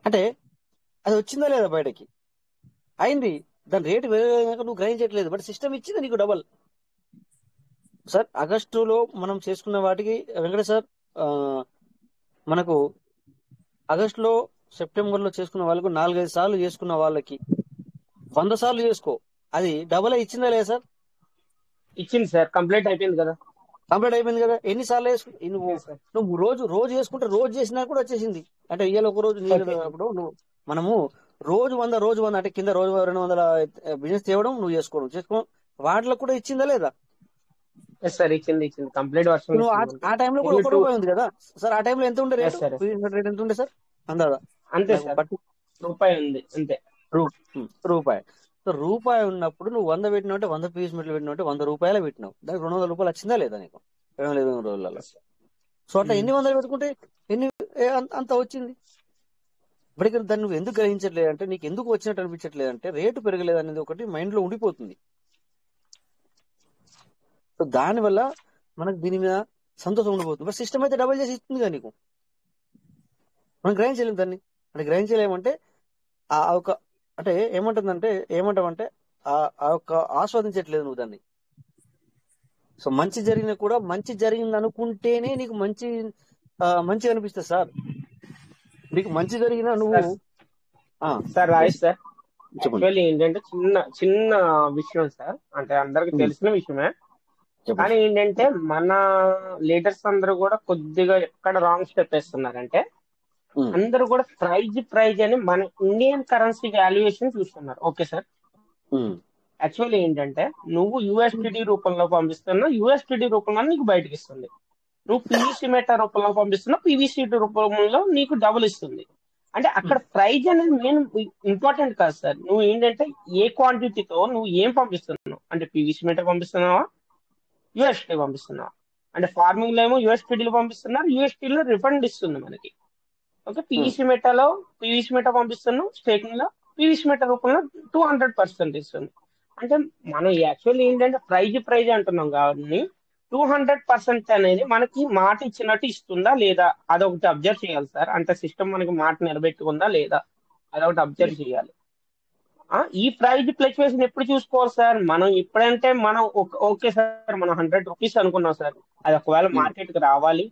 అంటే అది వచ్చిందా లేదా బయటకి? అయింది. దాని రేటు వేరే నువ్వు గ్రహించట్లేదు, బట్ సిస్టమ్ ఇచ్చింది నీకు డబల్. సార్ ఆగస్టులో మనం చేసుకున్న వాటికి వెంకట సార్ మనకు ఆగస్టులో సెప్టెంబర్లో చేసుకున్న వాళ్ళకు 4-5 సార్లు చేసుకున్న వాళ్ళకి 100 సార్లు చేసుకో, అది డబల్ ఇచ్చిందా లేదా సార్? ఇచ్చింది సార్. కంప్లీట్ అయిపోయింది కదా. ఎన్నిసార్లు నువ్వు రోజు చేసుకుంటే రోజు చేసినా కూడా వచ్చేసింది. అంటే ఇవాళ ఒక రోజు అప్పుడు మనము రోజు 100 అంటే కింద రోజు 200 బిజినెస్ తేవడం నువ్వు చేసుకో వాటిలో కూడా ఇచ్చిందా లేదా? సార్ ఇచ్చింది కంప్లీట్ వర్షన్. ఆ టైంలో కూడా 1 రూపాయి ఉంది కదా సార్. ఆ టైంలో ఎంత ఉండే రేట్? ఎంత ఉండే సార్ అందాదా? అంతే సార్, రూపాయి ఉంది అంతే. రూపాయి. సో రూపాయి ఉన్నప్పుడు నువ్వు 100 పెట్టినావు అంటే 100 పీస్ మెట్లు పెట్టినావు అంటే 100 రూపాయలు పెట్టినావు. దానికి 200 రూపాయలు వచ్చిందా లేదా నీకు 20 రోజులలో? సో అట్లా ఎన్ని 100 పెట్టుకుంటే అంత వచ్చింది. ఇప్పటికీ దాన్ని నువ్వు ఎందుకు గ్రహించట్లేదు అంటే నీకు ఎందుకు వచ్చినట్టు అనిపించట్లేదు అంటే రేటు పెరగలేదు అనేది ఒకటి మైండ్ లో ఉండిపోతుంది. సో దానివల్ల మనకు దీని మీద సంతోషం ఉండిపోతుంది. బట్ సిస్టమ్ అయితే డబుల్ చేసి ఇస్తుంది కదా నీకు. మనం గ్రహించలేము దాన్ని. అంటే గ్రహించలేమంటే ఆ ఒక అంటే ఏమంటామంటే ఆ యొక్క ఆస్వాదించట్లేదు నువ్వు దాన్ని. సో మంచి జరిగినా కూడా మంచి జరిగింది అనుకుంటేనే నీకు మంచి అనిపిస్తుంది సార్. నీకు మంచి జరిగినా నువ్వు సార్ రాజేష్ సార్, చెప్పండి. యాక్చువల్లీ ఏంటంటే చిన్న చిన్న విషయం సార్, అంటే అందరికి తెలిసిన విషయమే. కానీ ఏంటంటే మన లీడర్స్ అందరూ కూడా కొద్దిగా ఎక్కడ రాంగ్ స్టెప్ వేస్తున్నారంటే అందరూ కూడా ప్రైజ్ అని మన ఇండియన్ కరెన్సీ వాల్యుయేషన్ చూస్తున్నారు. ఓకే సార్, యాక్చువల్లీ ఏంటంటే నువ్వు యూఎస్టీడీ రూపంలో పంపిస్తున్నా, యూఎస్టీడీ రూపంలో నీకు బయటకి ఇస్తుంది. నువ్వు పీవీసీ మెటా రూపంలో పంపిస్తున్నా, పీవీసీ రూపంలో నీకు డబుల్ ఇస్తుంది. అంటే అక్కడ ప్రైజ్ అనేది మెయిన్ ఇంపార్టెంట్ కాదు సార్. నువ్వు ఏంటంటే ఏ క్వాంటిటీతో నువ్వు ఏం పంపిస్తున్నావు, అంటే పీవీసీ మెటా పంపిస్తున్నావా, యూఎస్టీ పంపిస్తున్నావా? అంటే ఫార్మింగ్ లో ఏమో యూఎస్టీడీలో పంపిస్తున్నారు, యూఎస్టీలో రిఫండ్ ఇస్తుంది మనకి. ఓకే, పీవీసీ మెటా పంపిస్తున్నాం, స్టేకింగ్ లో పీవీసీ మెటా రూపంలో 200% ఇస్తుంది. అంటే మనం యాక్చువల్లీ ఏంటంటే ప్రైజ్ అంటున్నాం కాబట్టి 200% అనేది మనకి మాట ఇచ్చినట్టు ఇస్తుందా లేదా అదొకటి అబ్జర్వ్ చేయాలి సార్. అంటే సిస్టమ్ మనకి మాట నిలబెట్టుకుందా లేదా అదొకటి అబ్జర్వ్ చేయాలి. ఈ ప్రైజ్ ఫ్లక్చువేషన్ ఎప్పుడు చూసుకోవాలి సార్? మనం ఇప్పుడంటే మనం ఓకే సార్, మనం 100 రూపీస్ అనుకున్నాం సార్, అది ఒకవేళ మార్కెట్ కి రావాలి,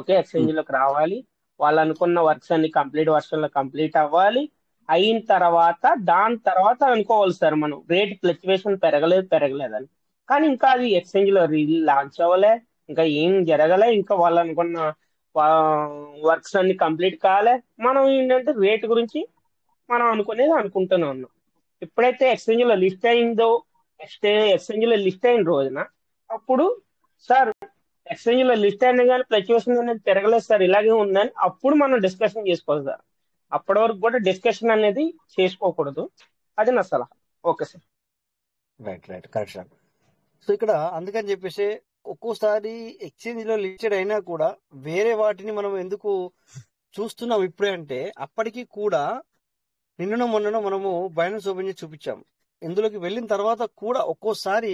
ఓకే ఎక్స్చేంజ్ లోకి రావాలి, వాళ్ళు అనుకున్న వర్క్స్ అన్ని వర్షన్ లో కంప్లీట్ అవ్వాలి, అయిన తర్వాత దాని తర్వాత అనుకోవాలి సార్ మనం రేట్ ఫ్లక్చువేషన్ పెరగలేదని. కానీ ఇంకా అది ఎక్స్చేంజ్ లో లాంచ్ అవ్వలే, ఇంకా ఏం జరగలే, ఇంకా వాళ్ళు అనుకున్న వర్క్స్ అన్ని కంప్లీట్ కాలే. మనం ఏంటంటే రేట్ గురించి మనం అనుకునేది అనుకుంటూనే ఉన్నాం. ఎప్పుడైతే ఎక్స్చేంజ్ లో లిస్ట్ అయిందో, ఎక్స్చేంజ్ లో లిస్ట్ అయిన రోజున అప్పుడు సార్ ఎక్స్చేంజ్ లో లిస్ట్ అయినా కానీ ఫ్లక్చువేషన్ అనేది పెరగలేదు సార్, ఇలాగే ఉందని అప్పుడు మనం డిస్కషన్ చేసుకోవాలి సార్. అప్పటి వరకు కూడా డిస్కషన్ అనేది చేసుకోకూడదు, అది నా సలహా. Okay sir, right correct sir. So ఇక్కడ అందుకని చెప్పేసి ఒక్కోసారి ఎక్స్చేంజ్ లో లిస్టెడ్ అయినా కూడా వేరే వాటిని మనం ఎందుకు చూస్తున్నాం ఇప్పుడే అంటే, అప్పటికి కూడా నిన్ననో మొన్ననో మనము బైనాన్స్ ఓపెన్ చేసి చూపించాం. ఇందులోకి వెళ్ళిన తర్వాత కూడా ఒక్కోసారి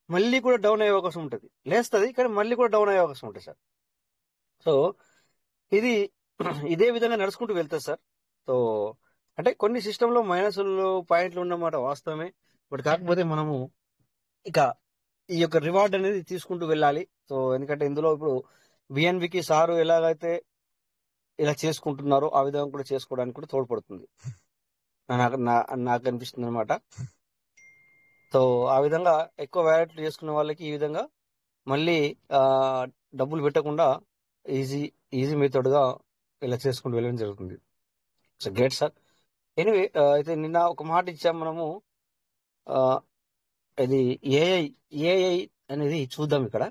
మళ్ళీ కూడా డౌన్ అయ్యే అవకాశం ఉంటుంది, లేస్తుంది కానీ మళ్ళీ కూడా డౌన్ అయ్యే అవకాశం ఉంటుంది సార్. సో ఇది ఇదే విధంగా నడుచుకుంటూ వెళ్తుంది సార్. సో అంటే కొన్ని సిస్టంలో మైనస్లు పాయింట్లు ఉన్నమాట వాస్తవమే, బట్ కాకపోతే మనము ఇక ఈ యొక్క రివార్డ్ అనేది తీసుకుంటూ వెళ్ళాలి. సో ఎందుకంటే ఇందులో ఇప్పుడు బిఎన్బికి సారు ఎలాగైతే ఇలా చేసుకుంటున్నారో ఆ విధంగా కూడా చేసుకోవడానికి కూడా తోడ్పడుతుంది నాకు అనిపిస్తుంది అనమాట. సో ఆ విధంగా ఎక్కువ వ్యాలెట్లు చేసుకున్న వాళ్ళకి ఈ విధంగా మళ్ళీ డబ్బులు పెట్టకుండా ఈజీ మెథడ్గా ఇలా చేసుకుంటూ వెళ్ళడం జరుగుతుంది. So great sir. ఎనివే అయితే నిన్న ఒక మాట ఇచ్చాం మనము, ఇది ఏఐ అనేది చూద్దాం. ఇక్కడ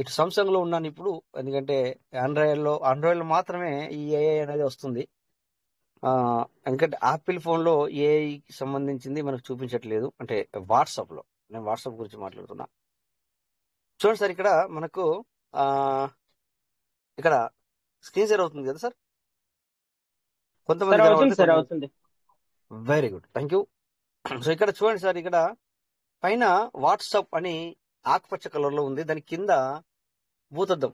ఇటు సామ్సంగ్ లో ఉన్నాను ఇప్పుడు, ఎందుకంటే ఆండ్రాయిడ్ లో మాత్రమే ఈ ఏఐ అనేది వస్తుంది. ఎందుకంటే యాపిల్ ఫోన్ లో ఏఐకి సంబంధించింది మనకు చూపించట్లేదు, అంటే వాట్సాప్ లో. నేను వాట్సాప్ గురించి మాట్లాడుతున్నా. చూడండి సార్, ఇక్కడ మనకు ఇక్కడ స్క్రీన్ షేర్ అవుతుంది కదా సార్, కొంతమంది. Very good, thank you. So ఇక్కడ చూడండి సార్, ఇక్కడ పైన వాట్సాప్ అని ఆకుపచ్చ కలర్ లో ఉంది, దాని కింద భూతద్దం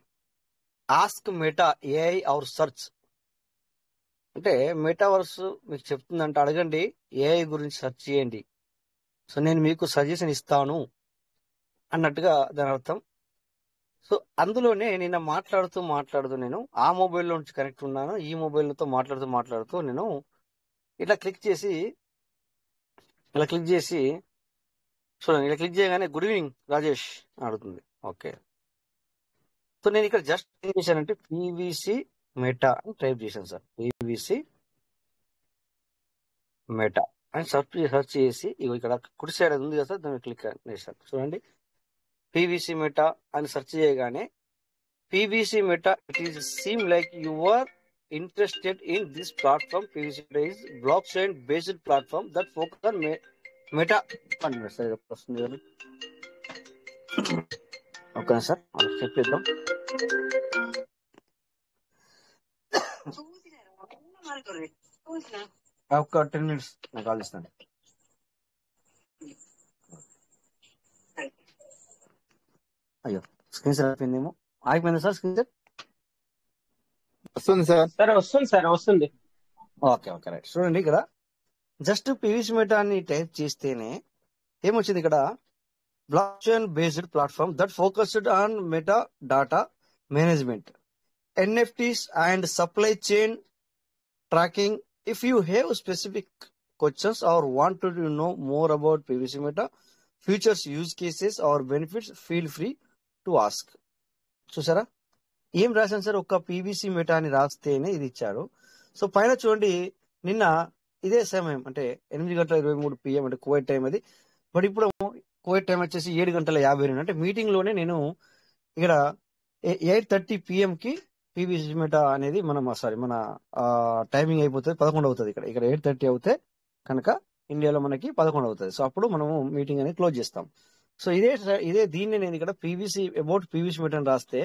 ask meta AI or search. అంటే మెటావర్స్ మీకు చెప్తుందంటే అడగండి, ఏఐ గురించి సెర్చ్ చేయండి, సో నేను మీకు సజెషన్ ఇస్తాను అన్నట్టుగా దాని అర్థం. సో అందులోనే నిన్న మాట్లాడుతూ నేను ఆ మొబైల్లో నుంచి కనెక్ట్ ఉన్నాను, ఈ మొబైల్తో మాట్లాడుతూ నేను ఇట్లా క్లిక్ చేసి చూడండి, ఇలా క్లిక్ చేయగానే గుడ్ ఈవినింగ్ రాజేష్ అడుగుతుంది. ఓకే, సో నేను ఇక్కడ జస్ట్ ఏం చేశానంటే పీవీసీ మెటా అని టైప్ చేశాను సార్. పీవీసీ మెటా అని సెర్చ్ చేసి ఇక్కడ కుడి సైడ్ ఉంది కదా సార్, దాన్ని క్లిక్ చేశాను. చూడండి, పీవీసీ మెటా అని సెర్చ్ చేయగానే PVC meta it is seem like you are interested in this platform. PVC is blockchain based platform that focus on meta. Okay sir, చెప్పేద్దాం. ఒక 10 minutes నేను కాల్ చేస్తాను. అయ్యో స్క్రీన్ షాట్ అయిపోయిందేమో, ఆగిపోయింది సార్ స్క్రీన్ షాట్? వస్తుంది sir. సరే వస్తుంది సార్, వస్తుంది. Okay okay right. చూడండి ఇక్కడ జస్ట్ పీవీసీ మెటా అని టైప్ చేస్తేనే ఏమొచ్చింది ఇక్కడ, blockchain based platform that focused on meta data management, NFTs and supply chain tracking. If you have specific questions or want to know more about PVC meta futures, use cases or benefits, feel free to ask. చూసారా ఏం రాశాను sir, ఒక్క PVC meta అని రాస్తేనే ఇది ఇచ్చారు. So పైన చూడండి, నిన్న ఇదే సమయం అంటే 8:23 PM అంటే కువైట్ టైం అది. బట్ ఇప్పుడు కువైట్ టైం వచ్చేసి 7:52 అంటే మీటింగ్ లోనే నేను ఇక్కడ 8:30 PM కి పీవీసీ మెటా అనేది మన టైమింగ్ అయిపోతుంది, 11 అవుతుంది. ఇక్కడ 8:30 అవుతే కనుక ఇండియాలో మనకి 11 అవుతుంది. సో అప్పుడు మనము మీటింగ్ అనేది క్లోజ్ చేస్తాం. సో ఇదే దీన్ని నేను ఇక్కడ అబౌట్ పీవీసీ మెటా అని రాస్తే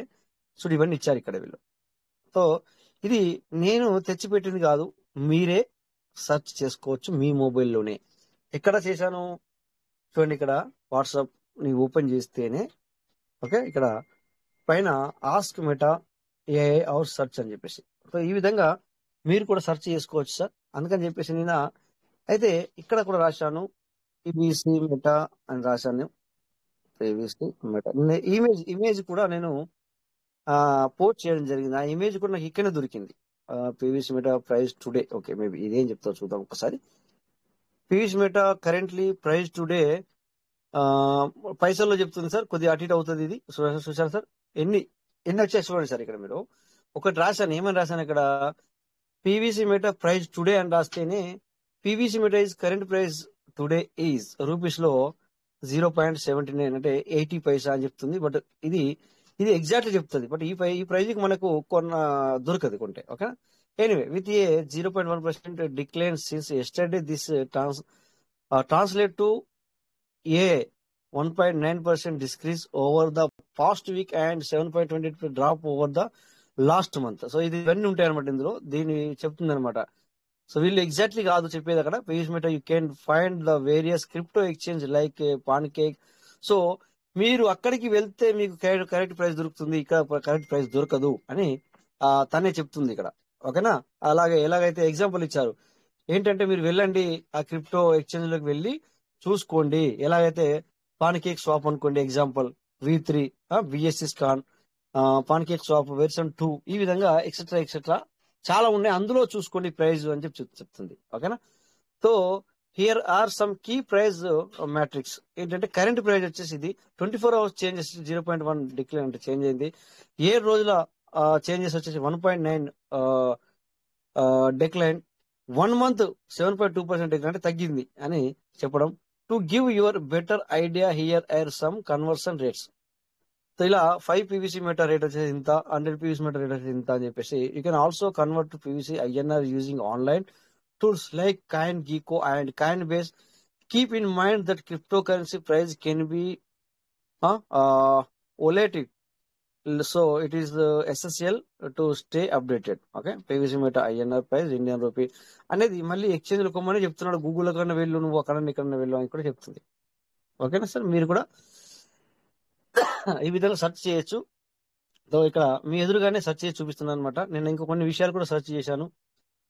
సో ఇవన్నీ ఇచ్చారు ఇక్కడ వీళ్ళు. సో ఇది నేను తెచ్చిపెట్టింది కాదు, మీరే సెర్చ్ చేసుకోవచ్చు మీ మొబైల్లోనే. ఎక్కడ చేశాను చూడండి, ఇక్కడ వాట్సాప్ ని ఓపెన్ చేస్తేనే ఓకే, ఇక్కడ పైన ask meta AI or search అని చెప్పేసి. సో ఈ విధంగా మీరు కూడా సెర్చ్ చేసుకోవచ్చు సార్. అందుకని చెప్పేసి నేను అయితే ఇక్కడ కూడా రాశాను పీవీసీ మెటా అని రాశాను. పీవీసీ మెటా ఇమేజ్ కూడా నేను పోస్ట్ చేయడం జరిగింది. ఆ ఇమేజ్ కూడా నాకు ఇక్కడనే దొరికింది. PVC meta price today. Okay, maybe ఇదేం చెప్తావు చూద్దాం ఒకసారి. PVC meta currently price today పైసల్లో చెప్తుంది సార్, కొద్దిగా అటు ఇటు అవుతుంది ఇది. చూసారు సార్ ఎన్ని వచ్చాయి చూడండి సార్. ఇక్కడ మీరు ఒకటి రాశాను, ఏమని రాశాను ఇక్కడ, పీవీసీ మెటా ప్రైస్ టుడే అని రాస్తేనే PVC meta is current price today is rupees లో 0.79 అంటే 80 పైసా అని చెప్తుంది. బట్ ఇది ఎగ్జాక్ట్లీ చెప్తుంది. బట్ ఈ ప్రైజ్ కి మనకు దొరకదు కొంటే. Okay, anyway with a 0.1% decline since yesterday, this translate to A 1.9% decrease over the past week and 7.20 drop over the last month. So ఇవన్నీ ఉంటాయి అనమాట ఇందులో, దీన్ని చెప్తుంది అనమాట. సో వీళ్ళు ఎగ్జాక్ట్లీ కాదు చెప్పేది అక్కడ. PVC meta you can find the various crypto exchange like pancake. So మీరు అక్కడికి వెళ్తే మీకు కరెక్ట్ ప్రైస్ దొరుకుతుంది, ఇక్కడ కరెక్ట్ ప్రైస్ దొరకదు అని తనే చెప్తుంది ఇక్కడ. ఓకేనా, అలాగే ఎలాగైతే ఎగ్జాంపుల్ ఇచ్చారు ఏంటంటే, మీరు వెళ్ళండి ఆ క్రిప్టో ఎక్స్చేంజ్ లోకి వెళ్ళి చూసుకోండి. ఎలాగైతే పాన్కేక్ స్వాప్ అనుకోండి example, V3 BSC scan, pancake swap version 2, ఈ విధంగా ఎక్సెట్రా చాలా ఉన్నాయి, అందులో చూసుకోండి ప్రైజ్ అని చెప్తుంది. ఓకేనా, so here are some key price matrix. ఏంటంటే కరెంట్ ప్రైజ్ వచ్చేసి ఇది 24 hours చేంజెస్ 0.1 డిక్లైన్ అంటే చేంజ్ అయింది. 7 రోజుల చేంజెస్ వచ్చేసి 1.9 డిక్లైన్, 1 month 7.2% డిక్లైన్ అంటే తగ్గింది అని చెప్పడం. To give your better idea here are some conversion rates. So ఇలా 5 పీవీసీ మెటా రేట్ వచ్చేసి ఇంత, 100 పీవీసీ మెటా రేట్ వచ్చేసి ఇంత అని చెప్పేసి you can also convert to PVC INR using online tools like CoinGecko and Coinbase. Keep in mind that cryptocurrency price can be volatile, so it is essential to stay updated. Okay, PVC Meta INR price Indian rupee అనేది మళ్ళీ exchange లో కొమ్మని చెప్తున్నాడు. Google కన్నా వెళ్ళు, నువ్వు అక్కడ వెళ్ళు అని కూడా చెప్తుంది. ఓకేనా సార్, మీరు కూడా ఈ విధంగా సెర్చ్ చేయొచ్చు. సో ఇక్కడ మీ ఎదురుగానే సెర్చ్ చేసి చూపిస్తున్నాను అనమాట. నేను ఇంకా కొన్ని విషయాలు కూడా సెర్చ్ చేశాను.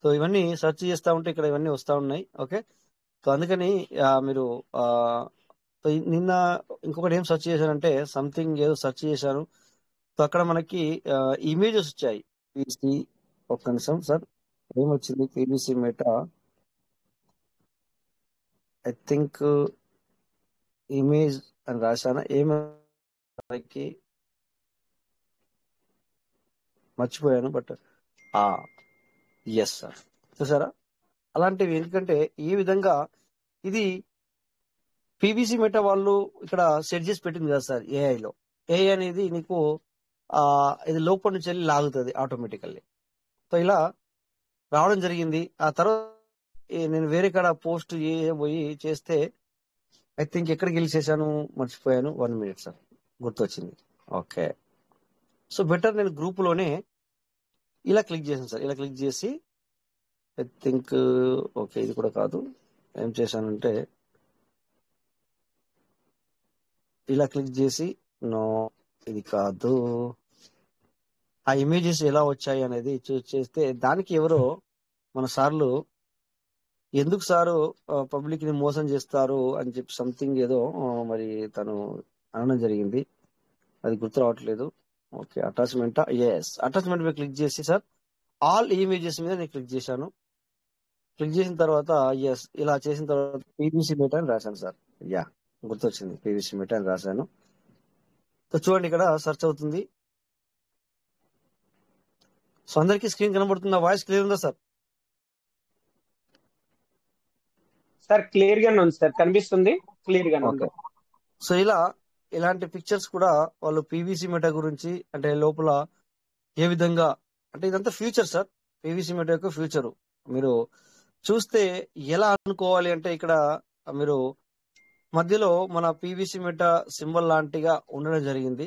సో ఇవన్నీ సెర్చ్ చేస్తా ఉంటే ఇక్కడ ఇవన్నీ వస్తా ఉన్నాయి. ఓకే, సో అందుకని మీరు నిన్న ఇంకొకటి ఏం సెర్చ్ చేశానంటే సంథింగ్ ఏదో సెర్చ్ చేశాను. సో అక్కడ మనకి ఇమేజెస్ వచ్చాయి. పీవీసీ ఒక్క నిమిషం సార్, ఏమొచ్చింది PVC meta I think image అని రాశాను. ఏమకి మర్చిపోయాను, బట్ ఎస్ సార్ చూసారా అలాంటివి. ఎందుకంటే ఈ విధంగా ఇది పీవీసీ మెటా వాళ్ళు ఇక్కడ సెట్ చేసి పెట్టింది కదా సార్ ఏఐలో. ఏఐ అనేది నీకు ఇది లోపల నుంచి వెళ్ళి లాగుతుంది ఆటోమేటికల్లీ. సో ఇలా రావడం జరిగింది. ఆ తర్వాత నేను వేరే కాడ పోస్ట్ పోయి చేస్తే ఐ థింక్ ఎక్కడికి వెళ్ళి చేశాను మర్చిపోయాను. 1 minute సార్, గుర్తొచ్చింది. ఓకే, సో బెటర్ నేను గ్రూప్ లోనే ఇలా క్లిక్ చేశాను సార్. ఇలా క్లిక్ చేసి ఐ థింక్ ఓకే ఇది కూడా కాదు, ఏం చేశానంటే ఇలా క్లిక్ చేసి నో ఇది కాదు, ఆ ఇమేజెస్ ఎలా వచ్చాయి అనేది చేస్తే దానికి ఎవరో మన సార్లు ఎందుకు సారు పబ్లిక్ ని మోసం చేస్తారు అని చెప్పి సంథింగ్ ఏదో మరి తను అనడం జరిగింది, అది గుర్తు రావట్లేదు. ఓకే, అటాచ్మెంట్, ఎస్ అటాచ్మెంట్ మీద క్లిక్ చేసి సార్ ఆల్ ఇమేజెస్ మీద నేను క్లిక్ చేశాను. క్లిక్ చేసిన తర్వాత ఎస్ ఇలా చేసిన తర్వాత పీవీసీ మెటా అని రాశాను సార్. యా, గుర్తొచ్చింది, పీవీసీ మెటా అని రాశాను. సో చూడండి ఇక్కడ సెర్చ్ అవుతుంది. సో అందరికీ స్క్రీన్ కనబడుతుందా? వాయిస్ క్లియర్ ఉందా సార్? సార్ క్లియర్ గానే ఉంది సార్, కనిపిస్తుంది, క్లియర్ గానే ఉంది. సో ఇలాంటి పిక్చర్స్ కూడా వాళ్ళు పీవీసీ మెటా గురించి అంటే లోపల ఏ విధంగా అంటే ఇదంతా ఫ్యూచర్ సార్, పీవీసీ మెటా యొక్క ఫ్యూచర్ మీరు చూస్తే ఎలా అనుకోవాలి అంటే ఇక్కడ మీరు మధ్యలో మన పీవీసీ మెటా సింబల్ లాంటిగా ఉండడం జరిగింది.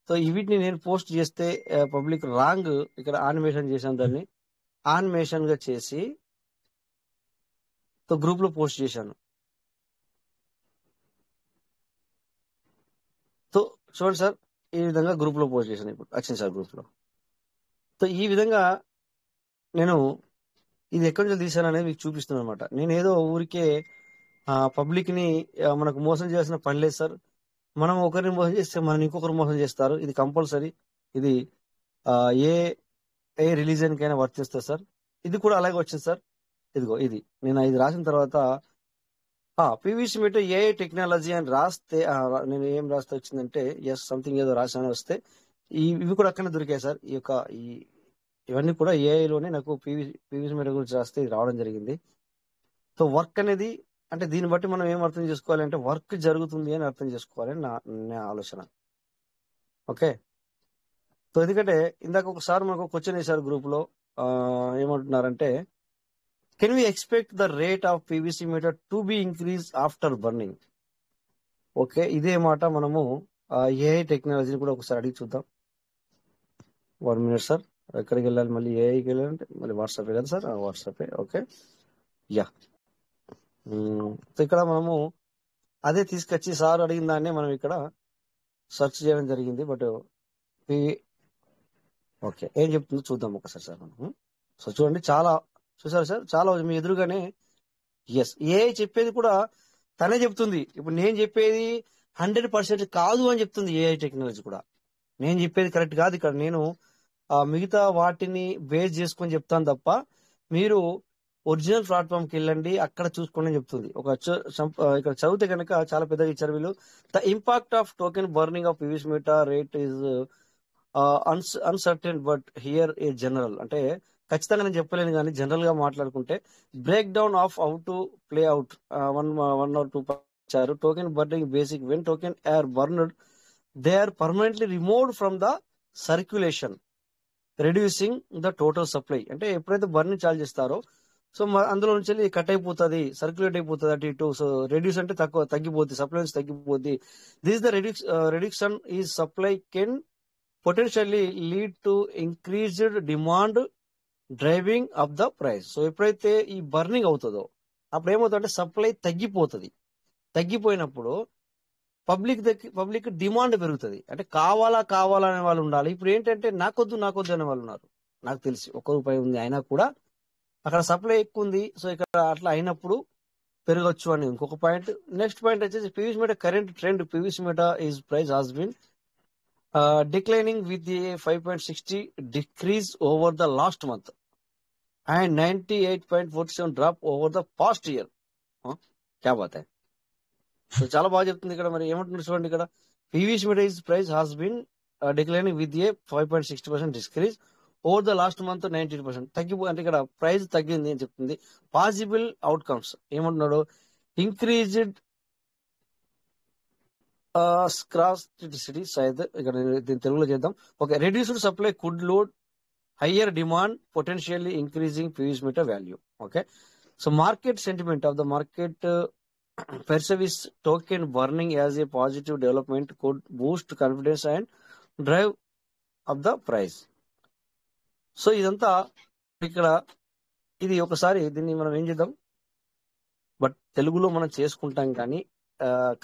సో వీటిని నేను పోస్ట్ చేస్తే పబ్లిక్ రాంగ్ ఇక్కడ యానిమేషన్ చేశాను, దాన్ని యానిమేషన్ గా చేసి సో గ్రూప్ లో పోస్ట్ చేశాను. సో చూడండి సార్, ఈ విధంగా గ్రూప్ లో పోస్ట్ చేశాను. ఇప్పుడు వచ్చింది సార్ గ్రూప్ లో. సో ఈ విధంగా నేను ఇది ఎక్కడి నుంచి తీశాను అనేది మీకు చూపిస్తున్నాను అనమాట. నేను ఏదో ఊరికే పబ్లిక్ ని మనకు మోసం చేయాల్సిన పని లేదు సార్. మనం ఒకరిని మోసం చేస్తే మనం ఇంకొకరు మోసం చేస్తారు, ఇది కంపల్సరీ. ఇది ఏ రిలీజియన్ కైనా వర్తిస్తుంది సార్. ఇది కూడా అలాగే వచ్చింది సార్. ఇదిగో ఇది నేను రాసిన తర్వాత పీవీసీ మెటా ఏఐ టెక్నాలజీ అని రాస్తే నేను ఏం రాస్తే వచ్చిందంటే ఎస్ సంథింగ్ ఏదో రాసాను వస్తే ఇవి కూడా అక్కడనే దొరికాయి సార్. ఇవన్నీ కూడా ఏఐలోనే నాకు పీవీసీ మెటా గురించి రాస్తే ఇది రావడం జరిగింది. సో వర్క్ అనేది అంటే దీన్ని బట్టి మనం ఏం అర్థం చేసుకోవాలి అంటే వర్క్ జరుగుతుంది అని అర్థం చేసుకోవాలని నా ఆలోచన. ఓకే, సో ఎందుకంటే ఇందాక ఒకసారి మనకు క్వశ్చన్ వేశారు గ్రూప్ లో, ఏమంటున్నారంటే can we expect the rate of PVC meta to be increase after burning. Okay, ఇదే మాట మనము ఏఐ టెక్నాలజీని కూడా ఒకసారి అడిగి చూద్దాం. 1 minute సార్, ఎక్కడికి వెళ్ళాలి? మళ్ళీ ఏఐకి వెళ్ళాలంటే మళ్ళీ వాట్సాప్ కదా సార్, వాట్సాపే. Okay, yeah. సో ఇక్కడ మనము అదే తీసుకొచ్చి సార్ అడిగిన దాన్నే మనం ఇక్కడ సెర్చ్ చేయడం జరిగింది. బట్ ఓకే, ఏం చెప్తుందో చూద్దాం ఒకసారి సార్ మనం. సో చూడండి, చాలా చూసారు సార్, చాలా మీ ఎదురుగానే ఎస్ ఏఐ చెప్పేది కూడా తనే చెప్తుంది. ఇప్పుడు నేను చెప్పేది 100% కాదు అని చెప్తుంది ఏఐ టెక్నాలజీ కూడా. నేను చెప్పేది కరెక్ట్ కాదు, ఇక్కడ నేను మిగతా వాటిని బేస్ చేసుకొని చెప్తాను తప్ప మీరు ఒరిజినల్ ప్లాట్ఫామ్ కి వెళ్ళండి అక్కడ చూసుకోండి అని చెప్తుంది. ఇక్కడ చదివితే కనుక చాలా పెద్దగా ఇచ్చారు వీళ్ళు. The impact of token burning of PVC meta rate is uncertain but here a general. అంటే ఖచ్చితంగా నేను చెప్పలేను కానీ జనరల్ గా మాట్లాడుకుంటే break down of how to play out 1 or 2 ఇచ్చారు. Token burning basic when token are burned they are permanently removed from the circulation reducing the total supply. అంటే ఎప్పుడైతే బర్నింగ్ చార్జ్ చేస్తారో సో అందులో నుంచి కట్ అయిపోతుంది, circulate అయిపోతుంది అటు ఇటు. సో రెడ్యూస్ అంటే తగ్గిపోద్ది, సప్లై నుంచి తగ్గిపోద్ది. This the reduction is supply can potentially lead to increased demand driving up the price. So ఎప్పుడైతే ఈ బర్నింగ్ అవుతుందో అప్పుడు ఏమవుతుందంటే సప్లై తగ్గిపోతుంది. తగ్గిపోయినప్పుడు పబ్లిక్ డిమాండ్ పెరుగుతుంది. అంటే కావాలా అనే వాళ్ళు ఉండాలి. ఇప్పుడు ఏంటంటే నాకొద్దు అనే వాళ్ళు ఉన్నారు. నాకు తెలిసి ₹1 ఉంది అయినా కూడా అక్కడ సప్లై ఎక్కువ ఉంది. సో ఇక్కడ అట్లా అయినప్పుడు పెరగచ్చు అని ఇంకొక పాయింట్. నెక్స్ట్ పాయింట్ వచ్చేసి PVC meta current trend. PVC meta is price has been declining with a 5.60 decrease over the last month and 98.47 drop over the past year. क्या बात है. సో చాలా బాగా చెప్తుంది ఇక్కడ. మరి ఏమంటున్నారు చూడండి, ఇక్కడ PVC meta price has been declining with a 5.60% decrease over the last month 98%. అంటే ఇక్కడ ప్రైస్ తగ్గింది అని చెప్తుంది. పాసిబుల్ అవుట్కమ్స్ ఏమంటున్నాడు, ఇంక్రీజ్డ్ స్క్రాసిటీ సైజ్. ఇక్కడ దీన్ని తెలుగులో చేద్దాం. Okay, reduced supply could load higher demand potentially increasing PVC meta value. Okay, so market sentiment of the market perceives token burning as a positive development could boost confidence and drive up the price. So ఇదంతా ఇక్కడ ఇది ఒకసారి దీన్ని మనం ఏం చేద్దాం, but తెలుగులో మనం చేసుకుంటాం కానీ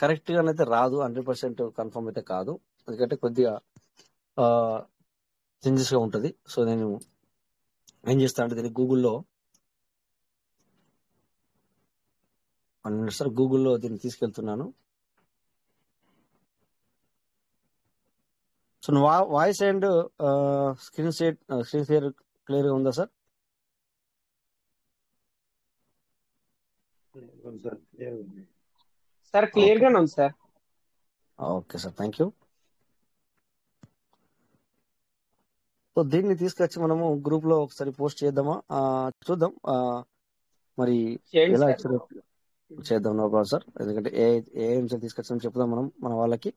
కరెక్ట్ గా అయితే రాదు, 100% కన్ఫర్మ్ అయితే కాదు. ఎందుకంటే కొద్దిగా చేంజెస్ గా ఉంటది. సో నేను ఏం చేస్తా అంటే దీన్ని గూగుల్లో దీన్ని తీసుకెళ్తున్నాను. So voice and screen share clear గా ఉందా సార్? సార్ క్లియర్ గానే ఉంది sir. Okay sir, thank you. So దీన్ని తీసుకొచ్చి మనము గ్రూప్ లో ఒకసారి పోస్ట్ చేద్దామా? చూద్దాం మరి చేయండి ఎలా సార్. ఇచ్చారో చేద్దాం. నో ప్రాబ్లం సార్, ఎందుకంటే ఏ అంశాలు తీసుకొచ్చామని చెప్దాం మనం మన వాళ్ళకి.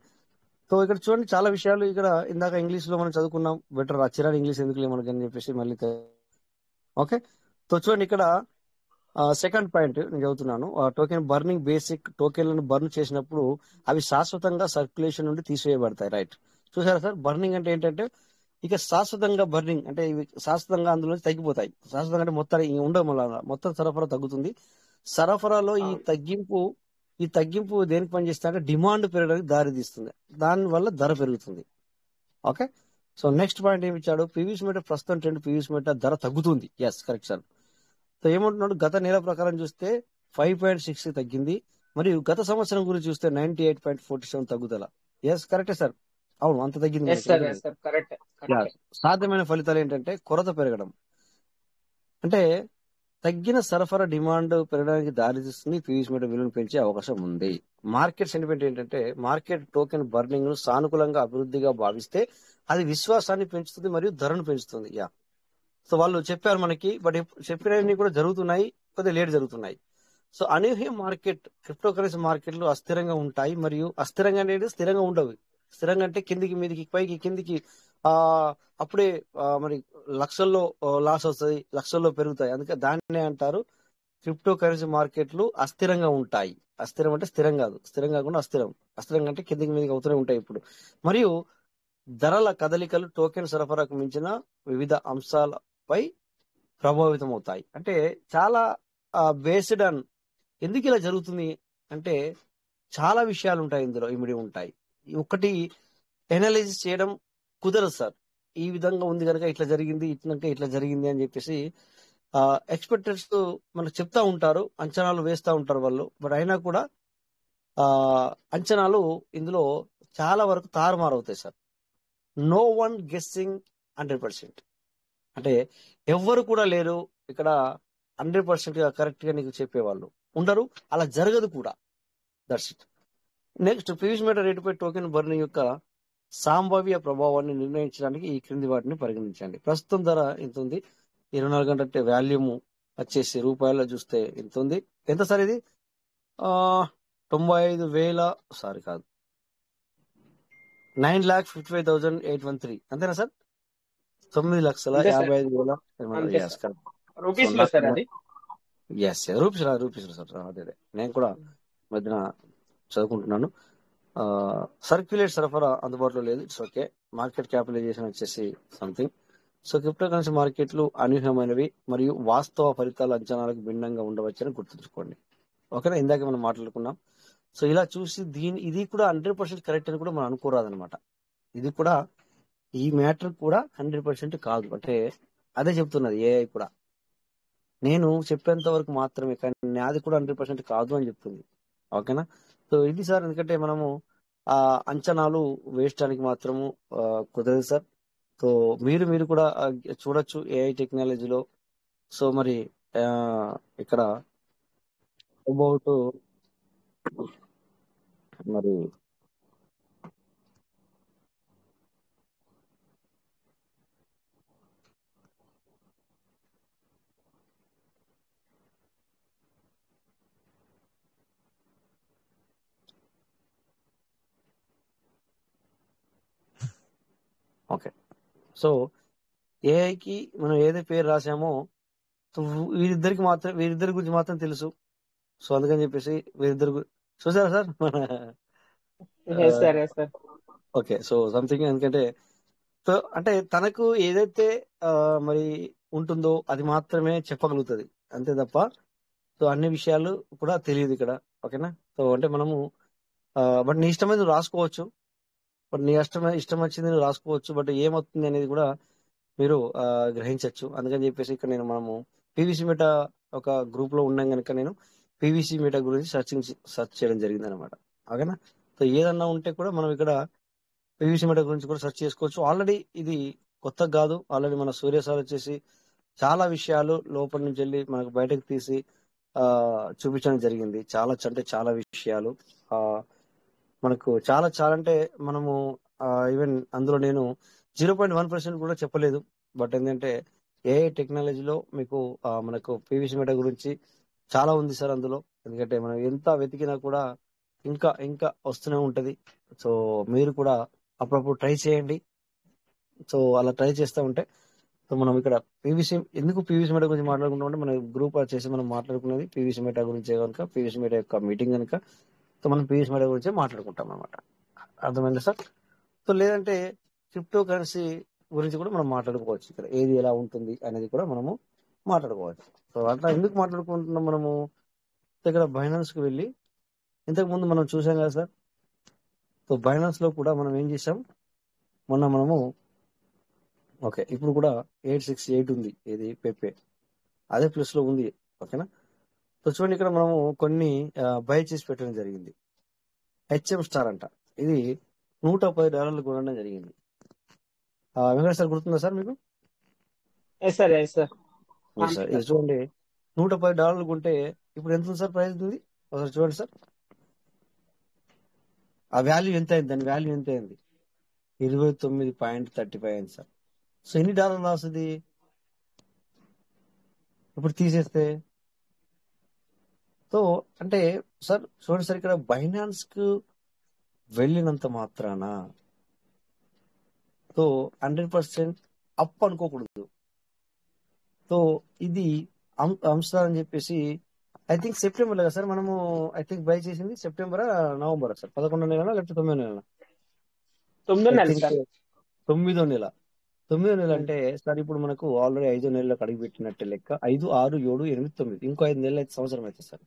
సో ఇక్కడ చూడండి చాలా విషయాలు. ఇక్కడ ఇందాక ఇంగ్లీష్ లో మనం చదువుకున్నాం, బెటర్ అచ్చిరాని ఇంగ్లీష్ ఎందుకు మనకి అని చెప్పేసి మళ్ళీ ఓకే. సో చూడండి ఇక్కడ సెకండ్ పాయింట్ నేను చదువుతున్నాను. టోకెన్ బర్నింగ్, బేసిక్ టోకెన్లను బర్న్ చేసినప్పుడు అవి శాశ్వతంగా సర్క్యులేషన్ నుండి తీసివేయబడతాయి. రైట్, చూసారా సార్? బర్నింగ్ అంటే ఏంటంటే ఇక శాశ్వతంగా బర్నింగ్ అంటే ఇవి శాశ్వతంగా అందులో తగ్గిపోతాయి. శాశ్వతంగా అంటే మొత్తం ఉండడం వల్ల మొత్తం సరఫరా తగ్గుతుంది. సరఫరాలో ఈ తగ్గింపు దేనికి పనిచేస్తుంది అంటే డిమాండ్ పెరగడానికి దారి తీస్తుంది, దాని వల్ల ధర పెరుగుతుంది. ఓకే. సో నెక్స్ట్ పాయింట్ ఏమి ఇచ్చాడు? పీవీసీ మీటర్ ప్రస్తుతం ట్రెండ్ పీవీసీ మీటర్ ధర తగ్గుతుంది. Yes, correct sir. సో ఏమంటున్నాడు? గత నెల ప్రకారం చూస్తే 5.6 తగ్గింది, మరియు గత సంవత్సరం గురించి చూస్తే 98.47 తగ్గుదల. ఎస్, కరెక్టే సార్. అవును, అంత తగ్గింది. సాధ్యమైన ఫలితాలు ఏంటంటే కొరత పెరగడం, అంటే తగ్గిన సరఫరా డిమాండ్ పెరగడానికి దారితీస్తుంది. పీవీసీ మీటర్ విలువను పెంచే అవకాశం ఉంది. మార్కెట్ సెంటిమెంట్ ఏంటంటే మార్కెట్ టోకెన్ బర్నింగ్ ను సానుకూలంగా అభివృద్ధిగా భావిస్తే అది విశ్వాసాన్ని పెంచుతుంది మరియు ధరను పెంచుతుంది. సో వాళ్ళు చెప్పారు మనకి, బట్ చెప్పినవి కూడా జరుగుతున్నాయి, కొద్దిగా లేట్ జరుగుతున్నాయి. సో అనూహ్య మార్కెట్, క్రిప్టో కరెన్సీ మార్కెట్లు అస్థిరంగా ఉంటాయి మరియు అస్థిరంగా అనేది స్థిరంగా ఉండవు. స్థిరంగా అంటే కిందికి మీదికి పైకి కిందికి అప్పుడే మరి లక్షల్లో లాస్ వస్తాయి, లక్షల్లో పెరుగుతాయి. అందుకే దాన్నే అంటారు క్రిప్టో కరెన్సీ మార్కెట్లు అస్థిరంగా ఉంటాయి. అస్థిరం అంటే స్థిరం కాదు, స్థిరం కాకుండా అస్థిరం. అస్థిరంగా అంటే కిందికి మీదికి అవుతూనే ఉంటాయి ఇప్పుడు. మరియు ధరల కదలికలు టోకెన్ సరఫరాకు మించిన వివిధ అంశాలపై ప్రభావితం అవుతాయి. అంటే చాలా బేస్డ్ ఆన్ ఎందుకు ఇలా జరుగుతుంది అంటే చాలా విషయాలు ఉంటాయి ఇందులో, ఇమిడి ఉంటాయి. ఒకటి ఎనాలిసిస్ చేయడం కుదరదు సార్. ఈ విధంగా ఉంది కనుక ఇట్లా జరిగింది, ఇట్లా జరిగింది అని చెప్పేసి ఎక్స్పెక్టర్స్ మనకు చెప్తా ఉంటారు, అంచనాలు వేస్తూ ఉంటారు వాళ్ళు. బట్ అయినా కూడా అంచనాలు ఇందులో చాలా వరకు తారుమారు అవుతాయి సార్. నో వన్ గెస్సింగ్ 100%, అంటే ఎవ్వరు కూడా లేరు ఇక్కడ 100% కరెక్ట్ గా నీకు చెప్పేవాళ్ళు ఉండరు, అలా జరగదు కూడా. That's it. Next, PVC meta రేటుపై టోకెన్ బర్నింగ్ యొక్క సంభావ్య ప్రభావాన్ని నిర్ణయించడానికి ఈ క్రింది వాటిని పరిగణించండి. ప్రస్తుతం ధర ఎంత ఉంది? 24 గంటల వాల్యూమ్ వచ్చేసి రూపాయల్లో చూస్తే ఎంత ఉంది? ఎంత సార్ ఇది? 95,000 సారీ కాదు, 9,55,813 అంతేనా సార్? 9,55,000 rupees sir. అది రూపీస్ సార్. అదే నేను కూడా మధ్యన చదువుకుంటున్నాను. సర్క్యులేట్ సరఫరా అందుబాటులో లేదు. It's okay. మార్కెట్ క్యాపిటలైజేషన్ వచ్చేసి సంథింగ్. సో క్రిప్టో కరెన్సీ మార్కెట్లు అనూహ్యమైనవి మరియు వాస్తవ ఫలితాల అంచనాలకు భిన్నంగా ఉండవచ్చని గుర్తుంచుకోండి. ఓకేనా? ఇందాక మనం మాట్లాడుకున్నాం. సో ఇలా చూసి ఇది కూడా 100% కరెక్ట్ అని కూడా మనం అనుకోరాదనమాట. ఇది కూడా ఈ మ్యాటర్ కూడా 100% కాదు. అంటే అదే చెప్తున్నది ఏఐ కూడా. నేను చెప్పేంత వరకు మాత్రమే, కానీ నాది కూడా 100% కాదు అని చెప్తుంది. ఓకేనా? సో ఇది సార్. ఎందుకంటే మనము అంచనాలు వేయడానికి మాత్రము కుదరదు సార్. సో మీరు కూడా చూడొచ్చు ఏఐ టెక్నాలజీలో. సో మరి ఇక్కడ అబౌట్ మరి ఓకే. సో ఏఐకి మనం ఏదైతే పేరు రాసామో వీరిద్దరి గురించి మాత్రం తెలుసు. సో అందుకని చెప్పేసి వీరిద్దరు చూసారా సార్ మన ఓకే. సో సంథింగ్ ఎందుకంటే సో అంటే తనకు ఏదైతే మరి ఉంటుందో అది మాత్రమే చెప్పగలుగుతుంది, అంతే తప్ప సో అన్ని విషయాలు కూడా తెలియదు ఇక్కడ. ఓకేనా? సో అంటే మనము బట్ నీ ఇష్టమైన రాసుకోవచ్చు, బట్ నీ ఇష్టం వచ్చింది నువ్వు రాసుకోవచ్చు, బట్ ఏమవుతుంది అనేది కూడా మీరు గ్రహించవచ్చు. అందుకని చెప్పేసి ఇక్కడ మనము పీవీసీ మెటా ఒక గ్రూప్ లో ఉన్నాం కనుక నేను పీవీసీ మెటా గురించి సెర్చ్ చేయడం జరిగింది అనమాట. ఓకేనా? సో ఏదన్నా ఉంటే కూడా మనం ఇక్కడ పీవీసీ మెటా గురించి కూడా సెర్చ్ చేసుకోవచ్చు. ఆల్రెడీ ఇది కొత్త కాదు, ఆల్రెడీ మన సూర్య సార్ వచ్చేసి చాలా విషయాలు లోపల నుంచి వెళ్ళి మనకు బయటకు తీసి చూపించడం జరిగింది. చాలా అంటే చాలా విషయాలు మనకు చాలా అంటే మనము ఈవెన్ అందులో నేను 0.1% కూడా చెప్పలేదు. బట్ ఏంటంటే ఏఐ టెక్నాలజీలో మీకు మనకు పీవీసీ మెటా గురించి చాలా ఉంది సార్ అందులో. ఎందుకంటే మనం ఎంత వెతికినా కూడా ఇంకా ఇంకా వస్తూనే ఉంటది. సో మీరు కూడా అప్పుడప్పుడు ట్రై చేయండి. సో అలా ట్రై చేస్తూ ఉంటే సో మనం ఇక్కడ ఎందుకు పీవీసీ మెటా గురించి మాట్లాడుకుంటాం అంటే మన గ్రూప్ చేసి మనం మాట్లాడుకునేది పీవీసీ మెటా గురించే కనుక, పీవీసీ మెటా యొక్క మీటింగ్ కనుక సో మనం పీవీసీ మెటా గురించే మాట్లాడుకుంటాం అనమాట. అర్థమైంది సార్? సో లేదంటే క్రిప్టో కరెన్సీ గురించి కూడా మనం మాట్లాడుకోవచ్చు. ఇక్కడ ఏది ఎలా ఉంటుంది అనేది కూడా మనము మాట్లాడుకోవచ్చు. సో అట్లా ఎందుకు మాట్లాడుకుంటున్నాం మనము? ఇక్కడ బైనాన్స్ కి వెళ్ళి ఇంతకు ముందు మనం చూసాం కదా సార్. సో బైనాన్స్ లో కూడా మనం ఏం చేసాం మనము ఓకే ఇప్పుడు కూడా 868 ఉంది, ఇది పెప్పే అదే ప్లస్ లో ఉంది. ఓకేనా? సో చూడండి ఇక్కడ మనము కొన్ని బై చేసి పెట్టడం జరిగింది. హెచ్ఎం స్టార్ అంట, ఇది $110 కొనడం జరిగింది. వెంకటేష్ సార్ గుర్తుందా సార్ మీకు? సార్ ఇది చూడండి $110 కొంటే ఇప్పుడు ఎంత ఉంది సార్ ప్రైస్ ఉంది ఒకసారి చూడండి సార్. ఆ వాల్యూ ఎంత అయింది, దాని వాల్యూ ఎంత అయింది? 29.35 అయింది సార్. సో ఎన్ని డాలర్లు వస్తుంది ఇప్పుడు తీసేస్తే? సో అంటే సార్ చూడండి సార్, ఇక్కడ బైనాన్స్ కు వెళ్ళినంత మాత్రాన సో 100% అప్ అనుకోకూడదు. సో ఇది అంశాలు అని చెప్పేసి ఐ థింక్ సెప్టెంబర్ కదా సార్ మనము ఐ థింక్ బై చేసింది సెప్టెంబర్ నవంబర్ సార్ 11వ నెల లేకపోతే 9వ నెల? 9వ నెల. 9వ నెల అంటే సార్ ఇప్పుడు మనకు ఆల్రెడీ 5వ నెలలో అడిగి పెట్టినట్టే లెక్క. 5, 6, 7, 8, 9 ఇంకో 5 నెలలు అయితే సంవత్సరం అయితే సార్.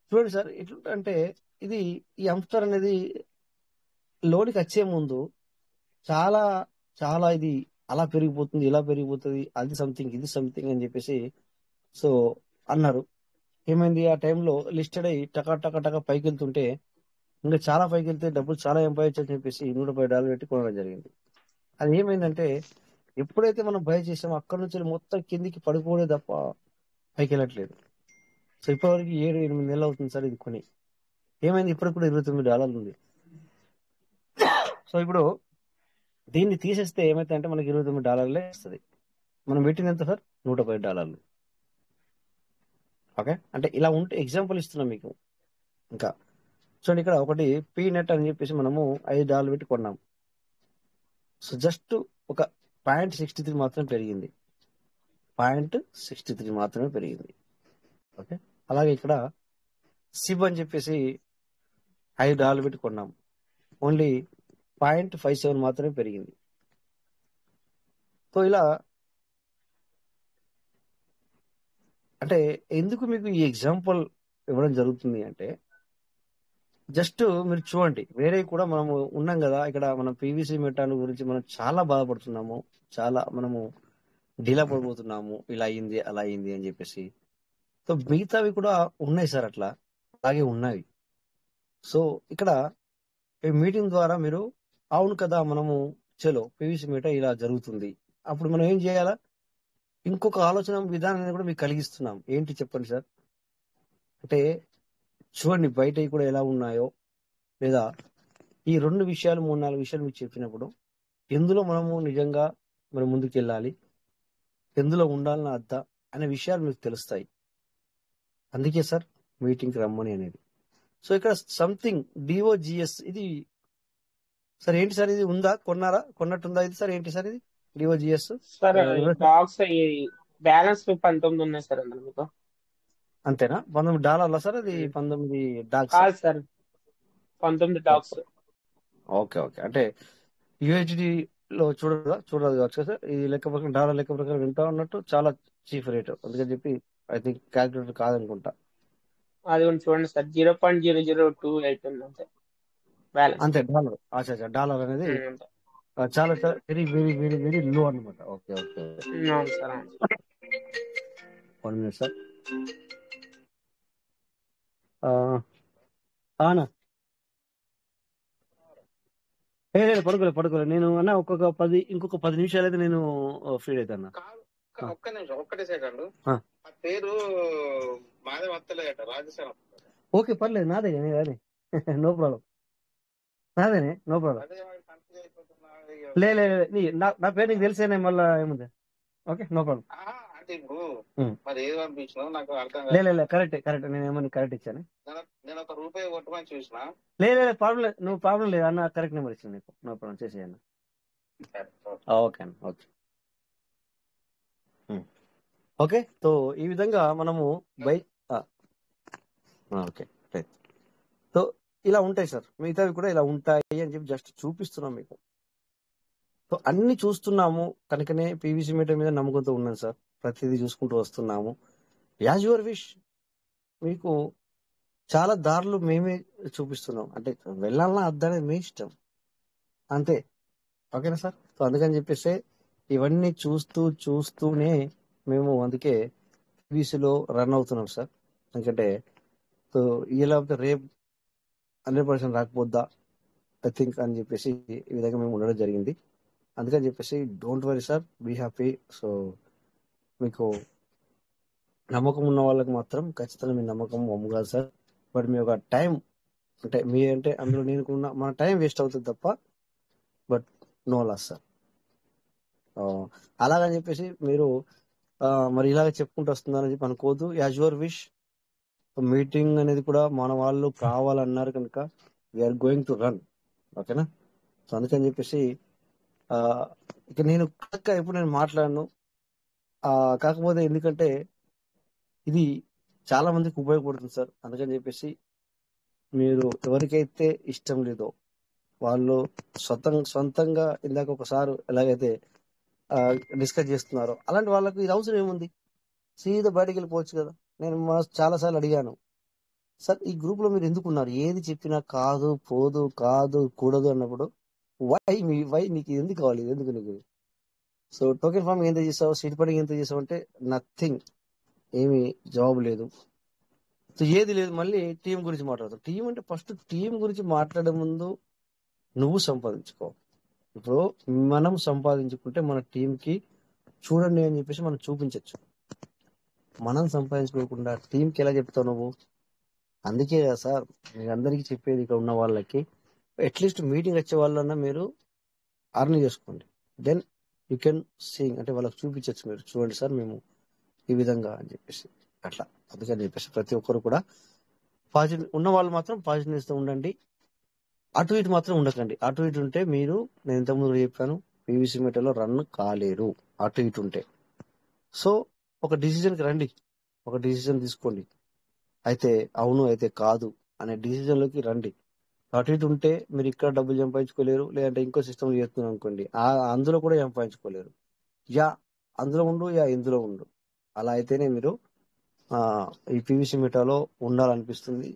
చూడండి సార్ ఎట్లుంటే ఇది ఈ అంశాలు అనేది లోనికి వచ్చే ముందు చాలా చాలా ఇది అలా పెరిగిపోతుంది, ఇలా పెరిగిపోతుంది, అది సంథింగ్ ఇది సంథింగ్ అని చెప్పేసి సో అన్నారు. ఏమైంది ఆ టైంలో లిస్టెడ్ అయ్యి టకా పైకి వెళ్తుంటే ఇంకా చాలా పైకి వెళ్తే డబ్బులు చాలా ఎంపైచ్చు అని చెప్పేసి $110 పెట్టి కొనడం జరిగింది. అది ఏమైందంటే ఎప్పుడైతే మనం బై చేసామో అక్కడ నుంచి మొత్తం కిందికి పడిపోలే తప్ప పైకి వెళ్ళట్లేదు. సో ఇప్పటివరకు 7-8 నెలలు అవుతుంది సార్ ఇది కొని. ఏమైంది ఇప్పటికి కూడా $29 ఉంది. సో ఇప్పుడు దీన్ని తీసేస్తే ఏమైతే అంటే మనకి $29 వస్తుంది. మనం పెట్టింది ఎంత సార్? $110. ఓకే అంటే ఇలా ఉంటే ఎగ్జాంపుల్ ఇస్తున్నాం మీకు. ఇంకా చూడండి ఇక్కడ ఒకటి పీ నెట్ అని చెప్పేసి మనము $5 పెట్టి కొన్నాం. సో జస్ట్ ఒక 0.63 మాత్రమే పెరిగింది. 0.63 మాత్రమే పెరిగింది. ఓకే అలాగే ఇక్కడ సిబ్ అని చెప్పేసి $5 పెట్టి కొన్నాం. ఓన్లీ 0.57 మాత్రమే పెరిగింది. సో ఇలా అంటే ఎందుకు మీకు ఈ ఎగ్జాంపుల్ ఇవ్వడం జరుగుతుంది అంటే జస్ట్ మీరు చూడండి, వేరే కూడా మనము ఉన్నాం కదా ఇక్కడ మనం పీవీసీ మెటాను గురించి మనం చాలా బాధపడుతున్నాము, చాలా మనము డీలా పడిపోతున్నాము, ఇలా అయింది అలా అయింది అని చెప్పేసి. సో మిగతావి కూడా ఉన్నాయి సార్, అట్లా అలాగే ఉన్నాయి. సో ఇక్కడ ఈ మీటింగ్ ద్వారా మీరు అవును కదా మనము చలో పీవీసీ మెటా ఇలా జరుగుతుంది, అప్పుడు మనం ఏం చేయాలా? ఇంకొక ఆలోచన విధానాన్ని కూడా మీకు కలిగిస్తున్నాం. ఏంటి చెప్పండి సార్? అంటే చూడండి బయట కూడా ఎలా ఉన్నాయో, లేదా ఈ 2 విషయాలు 3-4 విషయాలు మీకు చెప్పినప్పుడు ఎందులో మనము నిజంగా మనం ముందుకు వెళ్ళాలి, ఎందులో ఉండాలన్న అద్దా అనే విషయాలు మీకు తెలుస్తాయి. అందుకే సార్ మీటింగ్కి రమ్మని అనేది. సో ఇక్కడ సంథింగ్ డిఓజిఎస్ ఇది సార్ ఏంటి సార్? ఇది ఉందా? కొన్నట్టుందా ఇది సార్? ఏంటి సార్ ఇది డిఓజిఎస్? సార్ డాగ్స్ బ్యాలెన్స్ 19 ఉన్నాయి సార్ అందులో మీకు. అంతేనా? $19 సార్ అది? 19 dogs sir, 19 dogs. Okay okay అంటే యూహెచ్డి లో చూడదు కావచ్చు సార్. ఈ లెక్క ప్రకారం డాలర్ లెక్క ప్రకారం వింటా ఉన్నట్టు చాలా చీఫ్ రేట్, అందుకని చెప్పి ఐ థింక్ క్యాల్కులేటర్ కాదనుకుంటా. అది చూడండి సార్ 0.0028 ఉంది అంతే. బ్యాలెన్స్ అంతే డాలర్. అచ్చా డాలర్ అనేది చాలా very very very very low అనమాట. ఓకే ఓకే అవును సార్. అవును సార్. 1 minute sir. అన్నా లేదు పడుకోలేదు నేను అన్న ఇంకొక 10 నిమిషాలు అయితే నేను ఫ్రీ అవుతాను. ఒక్క నిమిషం ఒక్కటే సెకండ్. ఆ పేరు మాదే వస్తలేదట రాజస్థాన్. ఓకే పర్లేదు నాదే కానీ నో ప్రాబ్లం నాదేనే నో ప్రాబ్లం. లే నా పేరు నీకు తెలిసేనే మళ్ళీ ఏముంది. Okay no problem. అంటే ఇప్పుడు మరి ఏది పంపించినావు నాకు అర్థం లే కరెక్ట్ నేను ఏమన్నా కరెక్ట్ ఇచ్చాను. నేను ₹1 కొట్టమని చూసిన. లే ప్రాబ్లం లేదు, నువ్వు ప్రాబ్లం లేదు అన్న, కరెక్ట్ నెంబర్ ఇచ్చాను నీకు, నో ప్రాబ్లం చేసేయన్న. ఓకే అన్న ఓకే ఓకే. సో ఈ విధంగా మనము ఓకే రైట్. సో ఇలా ఉంటాయి సార్, మిగతావి కూడా ఇలా ఉంటాయి అని చెప్పి జస్ట్ చూపిస్తున్నాం మీకు. సో అన్ని చూస్తున్నాము కనుకనే పీవీసీ మీటర్ మీద నమ్మకంతో ఉన్నాను సార్. ప్రతిదీ చూసుకుంటూ వస్తున్నాము. యాజ్ యువర్ విష్, మీకు చాలా దారులు మేమే చూపిస్తున్నాం. అంటే వెళ్ళాలన్నా అద్దనేది మీ ఇష్టం అంతే. ఓకేనా సార్? సో అందుకని చెప్పేసి ఇవన్నీ చూస్తూనే మేము అందుకే పీవీసీలో రన్ అవుతున్నాం సార్. ఎందుకంటే సో ఇలా రేపు 100% రాకపోద్దా ఐ థింక్ అని చెప్పేసి ఈ విధంగా మేము ఉండడం జరిగింది. అందుకని చెప్పేసి don't worry sir, be happy. So మీకు నమ్మకం ఉన్న వాళ్ళకి మాత్రం ఖచ్చితంగా మీ నమ్మకం వమ్ము కాదు సార్. బట్ మీ ఒక టైం అంటే అందులో నేను మన టైం వేస్ట్ అవుతుంది తప్ప బట్ నో లాస్ సార్. అలాగని చెప్పేసి మీరు మరి ఇలాగ చెప్పుకుంటూ వస్తున్నారని చెప్పి అనుకోవద్దు. యాజ్ యువర్ విష్, మీటింగ్ అనేది కూడా మన వాళ్ళు కావాలన్నారు కనుక వీఆర్ గోయింగ్ టు రన్. ఓకేనా? సో అందుకని చెప్పేసి ఇక నేను ఎప్పుడు నేను మాట్లాడను. కాకపోతే ఎందుకంటే ఇది చాలా మందికి ఉపయోగపడుతుంది సార్. అందుకని చెప్పేసి మీరు ఎవరికైతే ఇష్టం లేదో వాళ్ళు సొంతంగా ఇందాక ఒకసారి ఎలాగైతే డిస్కస్ చేస్తున్నారో అలాంటి వాళ్ళకు ఇది అవసరం ఏముంది, సీదా బయటకు వెళ్ళిపోవచ్చు కదా. నేను చాలా సార్లు అడిగాను, సార్ ఈ గ్రూప్ లో మీరు ఎందుకున్నారు, ఏది చెప్పినా కాదు పోదు కాదు కూడదు అన్నప్పుడు వై నీకు ఎందుకు కావాలి, ఎందుకు నీకు. సో టోకెన్ ఫార్మ్ ఎంత చేసావు, సీట్ పడింగ్ ఎంత చేసావు అంటే నథింగ్, ఏమి జవాబు లేదు. సో ఏది లేదు. మళ్ళీ టీం గురించి మాట్లాడతావు. టీం అంటే ఫస్ట్ టీం గురించి మాట్లాడే ముందు నువ్వు సంపాదించుకో. ఇప్పుడు మనం సంపాదించుకుంటే మన టీంకి చూడండి అని చెప్పేసి మనం చూపించవచ్చు. మనం సంపాదించుకోకుండా టీంకి ఎలా చెప్తావు నువ్వు? అందుకే కదా సార్ మీరు అందరికీ చెప్పేది, ఇక్కడ ఉన్న వాళ్ళకి అట్లీస్ట్ మీటింగ్ వచ్చే వాళ్ళన్నా మీరు అర్న్ చేసుకోండి. దెన్ యూ కెన్ సింగ్ అంటే వాళ్ళకి చూపించవచ్చు, మీరు చూడండి సార్ మేము ఈ విధంగా అని చెప్పేసి అట్లా. అందుకని చెప్పేసి ప్రతి ఒక్కరు కూడా పాజిటివ్ ఉన్న వాళ్ళు మాత్రం పాజిటివ్నెస్ తో ఉండండి. అటు ఇటు మాత్రం ఉండకండి. అటు ఇటు ఉంటే మీరు, నేను ఇంతకుముందు చెప్పాను, పీవీసీ మీటర్లో రన్ కాలేరు అటు ఇటు ఉంటే. సో ఒక డిసిజన్కి రండి, ఒక డిసిజన్ తీసుకోండి. అయితే అవును అయితే కాదు అనే డిసిజన్లోకి రండి. అటు ఇటు ఉంటే మీరు ఇక్కడ డబ్బులు సంపాదించుకోలేరు, లేదంటే ఇంకో సిస్టమ్ చేస్తున్నాం అనుకోండి అందులో కూడా సంపాదించుకోలేరు. యా అందులో ఉండు, యా ఇందులో ఉండు. అలా అయితేనే మీరు ఈ పీవీసీ మీటర్లో ఉండాలనిపిస్తుంది.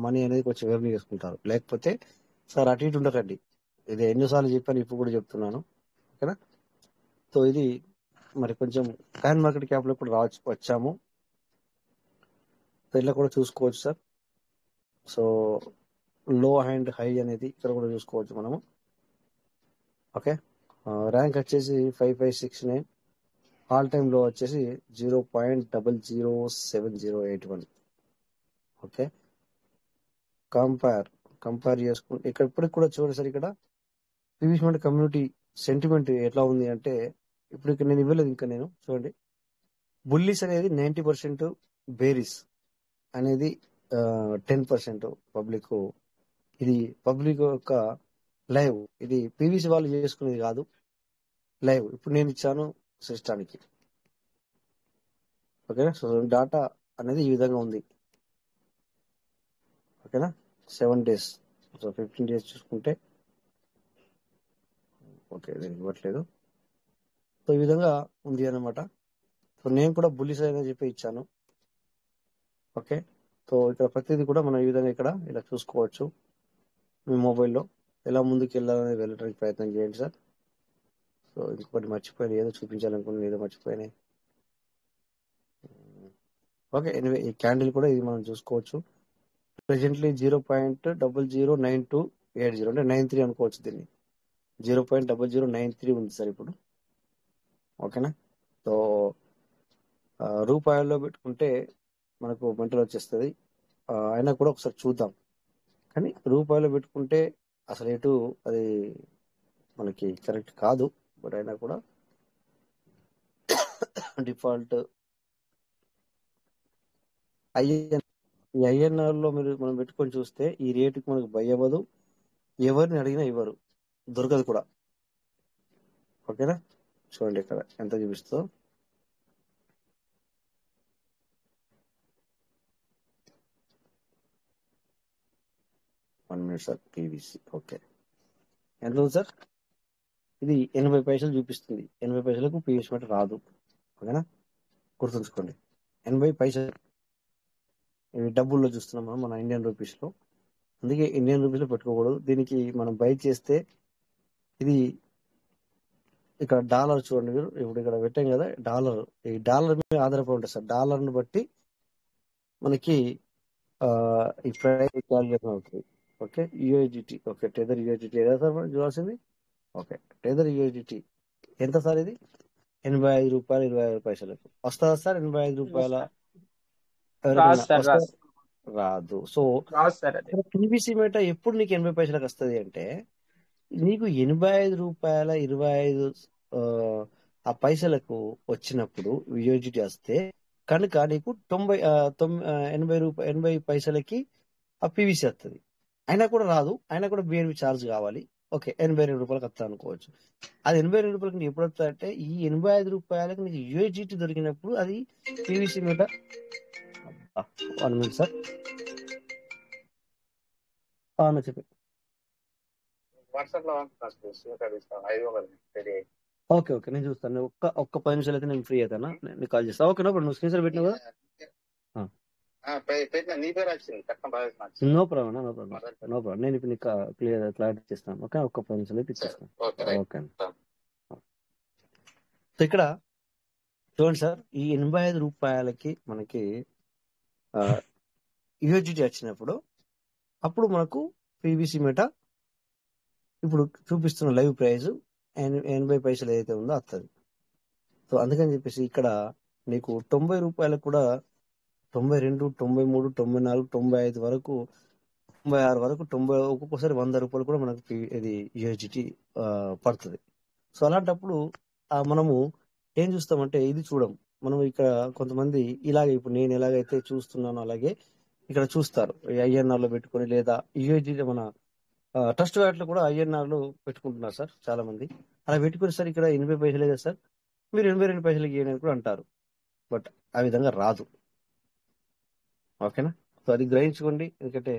మనీ అనేది కొంచెం ఎవరిని చేసుకుంటారు. లేకపోతే సార్ అటు ఇటు ఉండకండి. ఇది ఎన్నోసార్లు చెప్పాను, ఇప్పుడు కూడా చెప్తున్నాను. ఓకేనా? సో ఇది మరి కొంచెం కాయిన్ మార్కెట్ క్యాప్ లో కూడా వచ్చాము. ఇట్లా కూడా చూసుకోవచ్చు సార్. సో లో అండ్ హై అనేది ఇక్కడ కూడా చూసుకోవచ్చు మనము. ఓకే, ర్యాంక్ వచ్చేసి 5569, ఆల్ టైమ్ లో వచ్చేసి 0.007081. ఓకే, కంపేర్ చేసుకుంటే ఇక్కడ ఇప్పటికి కూడా చూడండి సార్, ఇక్కడ పీవీసీ మీటర్ కమ్యూనిటీ సెంటిమెంట్ ఎట్లా ఉంది అంటే, ఇప్పుడు ఇక్కడ నేను ఇవ్వలేదు ఇంకా, నేను చూడండి బుల్లిస్ అనేది 90%, బేరిస్ అనేది 10% పబ్లిక్. ఇది పబ్లిక్ యొక్క లైవ్, ఇది పీవీసీ వాళ్ళు చేసుకునేది కాదు, లైవ్ ఇప్పుడు నేను ఇచ్చాను సిస్టానికి. ఓకేనా? సో డాటా అనేది ఈ విధంగా ఉంది. ఓకేనా? 7 days, సో 15 days చూసుకుంటే ఓకే దీనికి ఇవ్వట్లేదు. సో ఈ విధంగా ఉంది అన్నమాట. సో నేను కూడా బుల్లిస్ అని చెప్పి ఇచ్చాను. ఓకే, సో ఇక్కడ ప్రతిదీ కూడా మనం ఈ విధంగా ఇక్కడ ఇలా చూసుకోవచ్చు. మీ మొబైల్లో ఎలా ముందుకు వెళ్ళాలని వెళ్ళడానికి ప్రయత్నం చేయండి సార్. సో ఇంకొకటి మర్చిపోయాను, ఏదో చూపించాలనుకున్నాను, ఏదో మర్చిపోయినాయి. ఓకే, ఎనివే ఈ క్యాండిల్ కూడా ఇది మనం చూసుకోవచ్చు. ప్రెసెంట్లీ 0.009280 అంటే 93 అనుకోవచ్చు. దీన్ని 0.0093 ఉంది సార్ ఇప్పుడు. ఓకేనా? సో రూపాయల్లో పెట్టుకుంటే మనకు మెంటల్ వచ్చేస్తుంది. అయినా కూడా ఒకసారి చూద్దాం. కానీ రూపాయలు పెట్టుకుంటే అసలు ఎటు అది మనకి కరెక్ట్ కాదు. బట్ అయినా కూడా డిఫాల్ట్ ఐఎన్ఆర్ లో మనం పెట్టుకొని చూస్తే ఈ రేటుకి మనకు బై అవ్వదు, ఎవరిని అడిగినా ఇవ్వరు, దొరకదు కూడా. ఓకేనా? చూడండి ఇక్కడ ఎంత చూపిస్తుందో. సార్ పీవీసీ ఓకే ఎంత ఉంది సార్? ఇది 80 పైసలు చూపిస్తుంది. 80 పైసలకు పీవీసీ మాట రాదు. ఓకేనా? గుర్తుంచుకోండి, 80 పైసలు. ఇవి డబ్బుల్లో చూస్తున్నాం మనం, మన ఇండియన్ రూపీస్ లో. అందుకే ఇండియన్ రూపీస్ లో పెట్టుకోకూడదు. దీనికి మనం బై చేస్తే ఇది ఇక్కడ డాలర్ చూడండి మీరు, ఇప్పుడు ఇక్కడ పెట్టాం కదా డాలర్. ఈ డాలర్ మీద ఆధారపడి ఉంటుంది సార్. డాలర్ ని బట్టి మనకి ఈ ప్రైస్ క్యాలిక్యులేషన్ అవుతుంది. Okay, USDT. Okay, tether USDT ఏదా సార్ మనం చూడాల్సింది? ఓకే, టెదర్ యూఎస్డిటీ ఎంత సార్? ఇది 85 రూపాయలు 25 పైసలకు వస్తుందా సార్? 85 రూపాయల రాదు. సో పీవీసీ మేట ఎప్పుడు నీకు 80 పైసలకు వస్తుంది అంటే, నీకు 85 రూపాయల 25 ఆ పైసలకు వచ్చినప్పుడు యూఎస్డిటీ వస్తే కనుక నీకు 80 పైసలకి ఆ పీవీసీ వస్తుంది. అయినా కూడా రాదు, అయినా కూడా బిఎన్బి ఛార్జ్ కావాలి. ఓకే, 82 రూపాయలకు వస్తా అనుకోవచ్చు. అది 82 రూపాయలకి నీకు ఎప్పుడు వస్తుంది అంటే, ఈ 85 రూపాయలకు నీకు యూఎస్డిటీ దొరికినప్పుడు అది పీవీసీ మీద. 1 మినిట్ సార్, చెప్పి ఓకే ఓకే నేను చూస్తాను. ఒక్క 10 నిమిషాలు అయితే నేను ఫ్రీ అవుతానా, నేను కాల్ చేస్తాను. Okay, no problem. నువ్వు స్క్రీన్ షాట్ పెట్టినావు కదా? No problem, no problem, no problem. నేను ఇప్పుడు నీకు క్లారిటీ చేస్తాను. ఓకే, ఒక్క 10 నిమిషాలు అయితే ఇచ్చేస్తాను. ఓకే. సో ఇక్కడ చూడండి సార్, ఈ 85 రూపాయలకి మనకి యూఎస్డిటీ వచ్చినప్పుడు అప్పుడు మనకు పీవీసీ మెట ఇప్పుడు చూపిస్తున్న లైవ్ ప్రైస్ 80 పైసలు ఏదైతే ఉందో వస్తుంది. సో అందుకని చెప్పేసి ఇక్కడ నీకు 90 రూపాయలకు కూడా 92, 93, 94, 95 వరకు, 96 వరకు, 90 ఒక్కొక్కసారి 100 రూపాయలు కూడా మనకు ఇది యూఎస్డిటీ పడుతుంది. సో అలాంటప్పుడు మనము ఏం చూస్తామంటే ఇది చూడం. మనం ఇక్కడ కొంతమంది ఇలాగే ఇప్పుడు నేను ఎలాగైతే చూస్తున్నానో అలాగే ఇక్కడ చూస్తారు. ఐఎన్ఆర్ లో పెట్టుకొని లేదా యూఎస్డిటీ మన ట్రస్ట్ వ్యాట్లో కూడా ఐఎన్ఆర్ లో పెట్టుకుంటున్నారు సార్ చాలా మంది. అలా పెట్టుకుని సార్ ఇక్కడ 80 పైసలే కదా సార్, మీరు 82 పైసలకి ఇవ్వడానికి కూడా అంటారు. బట్ ఆ విధంగా రాదు. ఓకేనా? సో అది గ్రహించుకోండి. ఎందుకంటే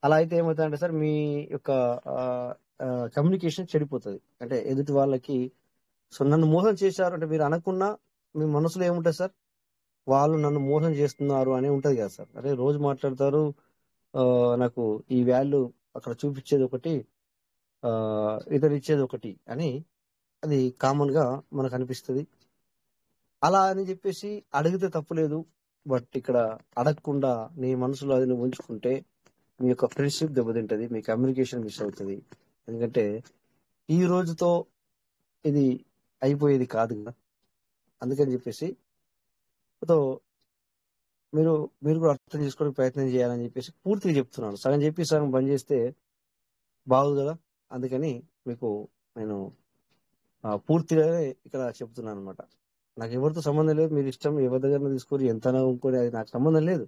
అలా అయితే ఏమవుతుందంటే సార్, మీ యొక్క కమ్యూనికేషన్ చెడిపోతుంది. అంటే ఎదుటి వాళ్ళకి సో నన్ను మోసం చేశారు అంటే మీరు అనకున్నా మీ మనసులో ఏముంటుంది సార్, వాళ్ళు నన్ను మోసం చేస్తున్నారు అని ఉంటది కదా సార్. అరే రోజు మాట్లాడతారు, నాకు ఈ వాల్యూ అక్కడ చూపించేది ఒకటి, ఇతరు ఇచ్చేది ఒకటి అని అది కామన్ గా మనకు అనిపిస్తుంది. అలా అని చెప్పేసి అడిగితే తప్పులేదు. బట్ ఇక్కడ అడగకుండా నీ మనసులో అది నువ్వు ఉంచుకుంటే మీ యొక్క ఫ్రెండ్షిప్ దెబ్బతింటది, మీ కమ్యూనికేషన్ మిస్ అవుతుంది. ఎందుకంటే ఈ రోజుతో ఇది అయిపోయేది కాదు కదా. అందుకని చెప్పేసి సో మీరు కూడా అర్థం చేసుకోవడానికి ప్రయత్నం చేయాలని చెప్పేసి పూర్తిగా చెప్తున్నాను. సగం చెప్పి సగం బంద్ చేస్తే బాగుంది కదా. అందుకని మీకు నేను పూర్తిగా ఇక్కడ చెప్తున్నాను అనమాట. నాకు ఎవరితో సంబంధం లేదు, మీరు ఇష్టం ఎవరి దగ్గర తీసుకొని ఎంత నవ్వుకొని అది నాకు సంబంధం లేదు.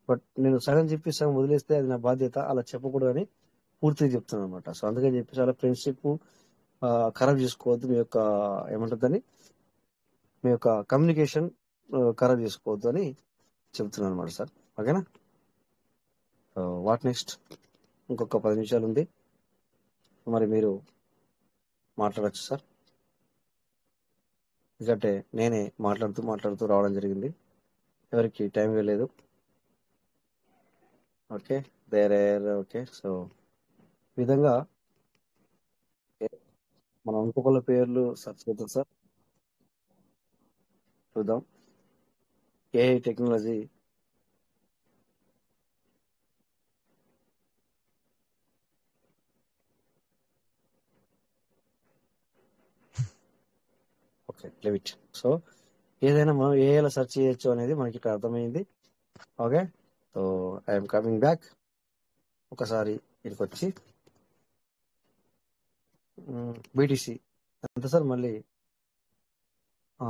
బట్ నేను సగం చెప్పి సగం వదిలేస్తే అది నా బాధ్యత. అలా చెప్పకూడదు అని పూర్తిగా చెప్తున్నాను అనమాట. సో అందుకని చెప్పేసి అలా ఫ్రెండ్షిప్ ఖరాబ్ చేసుకోవద్దు. మీ యొక్క ఏమంటుందని మీ యొక్క కమ్యూనికేషన్ ఖరాబ్ చేసుకోవద్దు అని చెప్తున్నాను అనమాట సార్. ఓకేనా? What next? ఇంకొక 10 నిమిషాలు ఉంది, మరి మీరు మాట్లాడచ్చు సార్. ఎందుకంటే నేనే మాట్లాడుతూ రావడం జరిగింది, ఎవరికి టైం ఇవ్వలేదు. Okay, okay. సో విధంగా మనం ఇంకొకళ్ళ పేర్లు సెర్చ్ చేద్దాం సార్, చూద్దాం. AI technology okay లెవిట్. సో ఏదైనా మనం ఏఐలో సెర్చ్ చేయొచ్చు అనేది మనకి ఇక్కడ అర్థమైంది. Okay, so I'm coming back. ఒకసారి ఇక్కడికి వచ్చి బీటీసీ ఎంత సార్, మళ్ళీ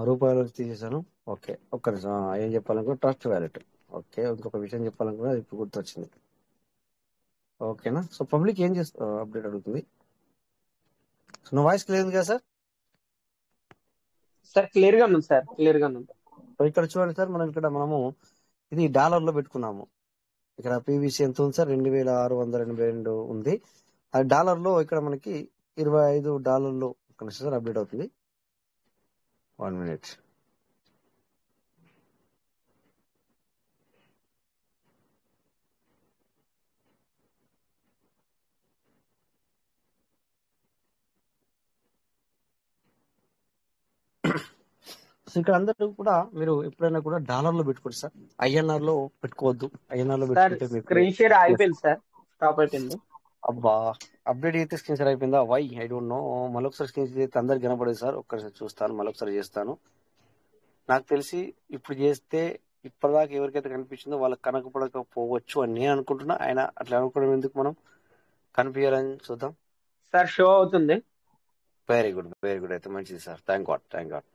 రూపాయలు తీసేసాను. ఓకే, ఒక్క నిమిషం. ఏం చెప్పాలనుకున్నా, ట్రస్ట్ వ్యాలెట్. ఓకే, ఇంకొక విషయం చెప్పాలనుకున్నా ఇప్పుడు గుర్తొచ్చింది. ఓకేనా. సో పబ్లిక్ ఏం చేస్తా అప్డేట్ అడుగుతుంది. సో నా వాయిస్ క్లియర్ ఉంది కదా సార్? సార్ క్లియర్ గా ఉంది సార్, క్లియర్ గా ఉంది. సో ఇక్కడ చూడండి సార్, మనము ఇది డాలర్లో పెట్టుకున్నాము. ఇక్కడ పీవీసీ ఎంత ఉంది సార్, 2682 ఉంది. అది డాలర్లో ఇక్కడ మనకి $25 ఒక నిమిషం సార్ అప్డేట్ అవుతుంది. 1 minute. సో ఇక్కడ అందరూ కూడా మీరు ఎప్పుడైనా కూడా డాలర్లో పెట్టుకోండి సార్, ఐఎన్ఆర్ లో పెట్టుకోవద్దు. ఐఎన్ఆర్ లో సార్ పెట్టుకుంటే మీకు స్క్రీన్ షేర్ అయిపోయింది సార్, స్టాప్ అయిపోయింది. అబ్బా, అప్డేట్ అయితే స్క్రీన్ షేర్ అయిపోయిందా? Why I don't know. మళ్ళొకసారి స్క్రీన్ షేర్ అయితే అందరికి కనపడేది సార్. ఒక్కసారి చూస్తాను, మళ్ళొకసారి చేస్తాను. నాకు తెలిసి ఇప్పుడు చేస్తే ఇప్పటిదాకా ఎవరికైతే కనిపించిందో వాళ్ళకి కనపడకపోవచ్చు అని నేను అనుకుంటున్నా. ఆయన అట్లా అనుకోవడం ఎందుకు, మనం కనిపించాలని చూద్దాం. సార్ షో అవుతుంది. Very good, very good. అయితే మంచిది sir, thank God, thank God.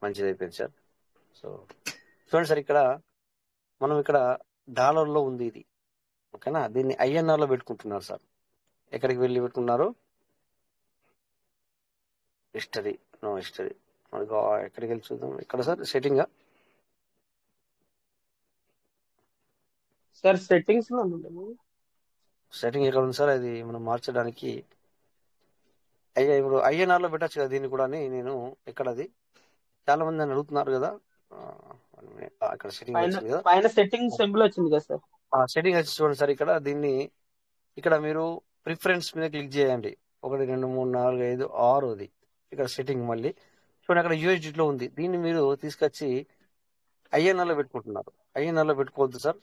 మంచిది అయిపోయింది సార్. సో చూడండి సార్, ఇక్కడ మనం ఇక్కడ డాలర్లో ఉంది ఇది. ఓకేనా, దీన్ని ఐఎన్ఆర్ లో పెట్టుకుంటున్నారు సార్. ఎక్కడికి వెళ్ళి పెట్టుకున్నారు? History, no history. ఎక్కడికి వెళ్ళి చూద్దాం. ఇక్కడ సార్ సెట్టింగ్ సార్ సెట్టింగ్స్ లో ఉంది. సెట్టింగ్ ఎక్కడ ఉంది సార్? అది మనం మార్చడానికి ఇప్పుడు ఐఎన్ఆర్ లో పెట్టచ్చు కదా దీన్ని కూడా. నేను ఎక్కడ, అది చాలా మంది నన్ను అడుగుతున్నారు కదా. అక్కడ సెట్టింగ్ వచ్చింది కదా, పైన సెట్టింగ్ సింబల్ వచ్చింది కదా సార్. సెట్టింగ్ వచ్చి చూడండి సార్. ఇక్కడ దీన్ని ఇక్కడ మీరు ప్రిఫరెన్స్ మీద క్లిక్ చేయండి. 1 2 3 4 5 6ది ఇక్కడ సెట్టింగ్. మళ్ళీ చూడండి అక్కడ యూఎస్డి లో ఉంది. దీన్ని మీరు తీసుకొచ్చి ఐఎన్ఆర్ లో పెట్టుకుంటున్నారు. ఐఎన్ఆర్ లో పెట్టుకోవద్దు సార్.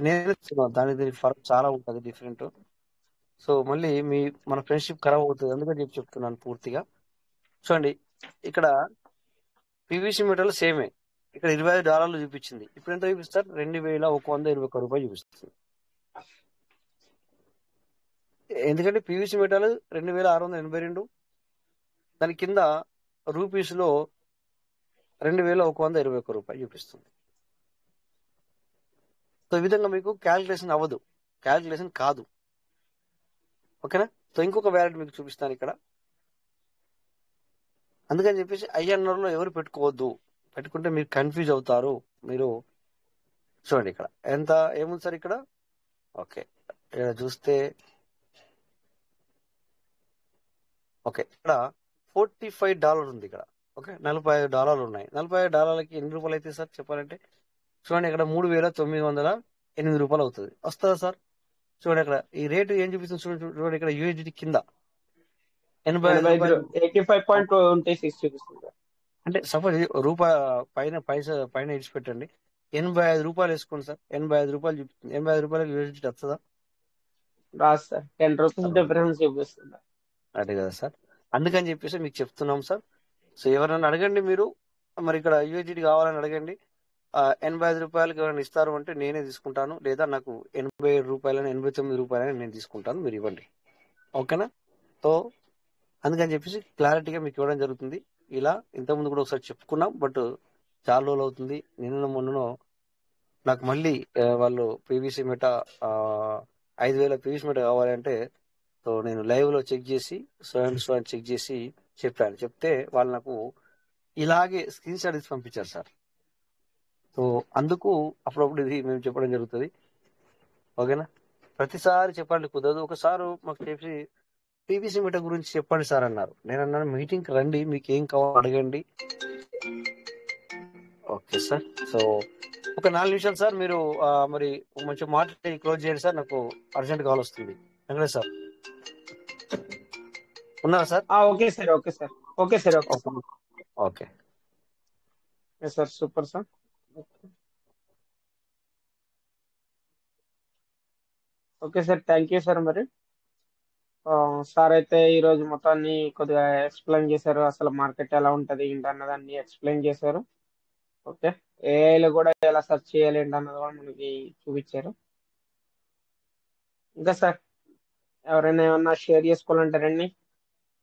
నేను దీనికి ఫరక్ చాలా ఉంటుంది, డిఫరెంట్. సో మళ్ళీ మన ఫ్రెండ్షిప్ ఖరాబ్ అవుతుంది, అందుకని చెప్పి చెప్తున్నాను పూర్తిగా. చూడండి ఇక్కడ పీవీసీ మీటర్లు సేమే. ఇక్కడ $25 చూపించింది. ఇప్పుడు ఎంత చూపిస్తారు? $2121 చూపిస్తుంది. ఎందుకంటే పీవీసీ మీటర్లు 2682, దాని కింద రూపీస్ లో $2121 చూపిస్తుంది. సో ఈ విధంగా మీకు క్యాలిక్యులేషన్ అవ్వదు, క్యాలిక్యులేషన్ కాదు. ఓకేనా. సో ఇంకొక వ్యాలిడ్ మీకు చూపిస్తాను ఇక్కడ. అందుకని చెప్పేసి ఐఎన్ఆర్ లో ఎవరు పెట్టుకోవద్దు, పెట్టుకుంటే మీరు కన్ఫ్యూజ్ అవుతారు. మీరు చూడండి ఇక్కడ ఎంత ఏముంది సార్ ఇక్కడ. ఓకే, ఇక్కడ చూస్తే ఓకే ఇక్కడ $45 ఉంది ఇక్కడ. ఓకే, $45 ఉన్నాయి. $45కి ఎన్ని రూపాయలు అయితే సార్ చెప్పాలంటే, చూడండి ఇక్కడ $3,908 అవుతుంది. వస్తుందా సార్? చూడండి అక్కడ ఈ రేటు ఏం చూపిస్తుంది చూడండి. ఇక్కడ యూఎస్డి కింద 85.26 చూపిస్తుంది. అంటే సపోజ్ రూపాయి పైన ఇడిచిపెట్టండి, $85 వేసుకోండి సార్. $85 చూపిస్తుంది. $85 యూఎస్డి వస్తుందా? రాదు సార్, 10 రూపీస్ డిఫరెన్స్ చూపిస్తుంది. అదే కదా సార్, అందుకని చెప్పేసి మీకు చెప్తున్నాం సార్. సో ఎవరైనా అడగండి మీరు, మరి ఇక్కడ యూఎస్డి కావాలని అడగండి. $85 ఎవరైనా ఇస్తారు అంటే నేనే తీసుకుంటాను, లేదా నాకు $87 $89 నేను తీసుకుంటాను, మీరు ఇవ్వండి. ఓకేనా. సో అందుకని చెప్పేసి క్లారిటీగా మీకు ఇవ్వడం జరుగుతుంది. ఇలా ఇంతకుముందు కూడా ఒకసారి చెప్పుకున్నాం, బట్ చాలా రోజులు అవుతుంది. నిన్న మొన్ననో నాకు మళ్ళీ వాళ్ళు పీవీసీ మెటా 5,000 పీవీసీ మెటా కావాలంటే, సో నేను లైవ్ లో చెక్ చేసి చెక్ చేసి చెప్పాను. చెప్తే వాళ్ళు నాకు ఇలాగే స్క్రీన్ షాట్ తీసి పంపించారు సార్. సో అందుకు అప్పుడప్పుడు ఇది మేము చెప్పడం జరుగుతుంది. ఓకేనా. ప్రతిసారి చెప్పండి కుదరదు. ఒకసారి మాకు చెప్పి పీవీసీ మీటర్ గురించి చెప్పండి సార్ అన్నారు. నేను అన్నాను మీటింగ్కి రండి, మీకు ఏం కావాలో అడగండి. Okay sir. సో ఒక 4 నిమిషాలు సార్ మీరు మరి మంచిగా మాట్లాడి క్లోజ్ చేయండి సార్, నాకు అర్జెంట్ కాల్ వస్తుంది. వెంకటేష్ సార్ ఉన్నారా sir? Okay sir, okay sir, okay sir, okay sir, okay sir, super sir. Okay sir, thank you sir. మరి సార్ అయితే ఈరోజు మొత్తాన్ని కొద్దిగా ఎక్స్ప్లెయిన్ చేశారు, అసలు మార్కెట్ ఎలా ఉంటుంది ఏంటి అన్నది అన్ని ఎక్స్ప్లెయిన్ చేశారు. ఓకే, ఏఐలో కూడా ఎలా సెర్చ్ చేయాలి ఏంటి అన్నది కూడా మనకి చూపించారు. ఇంకా సార్ ఎవరైనా ఏమన్నా షేర్ చేసుకోవాలంటే రండి,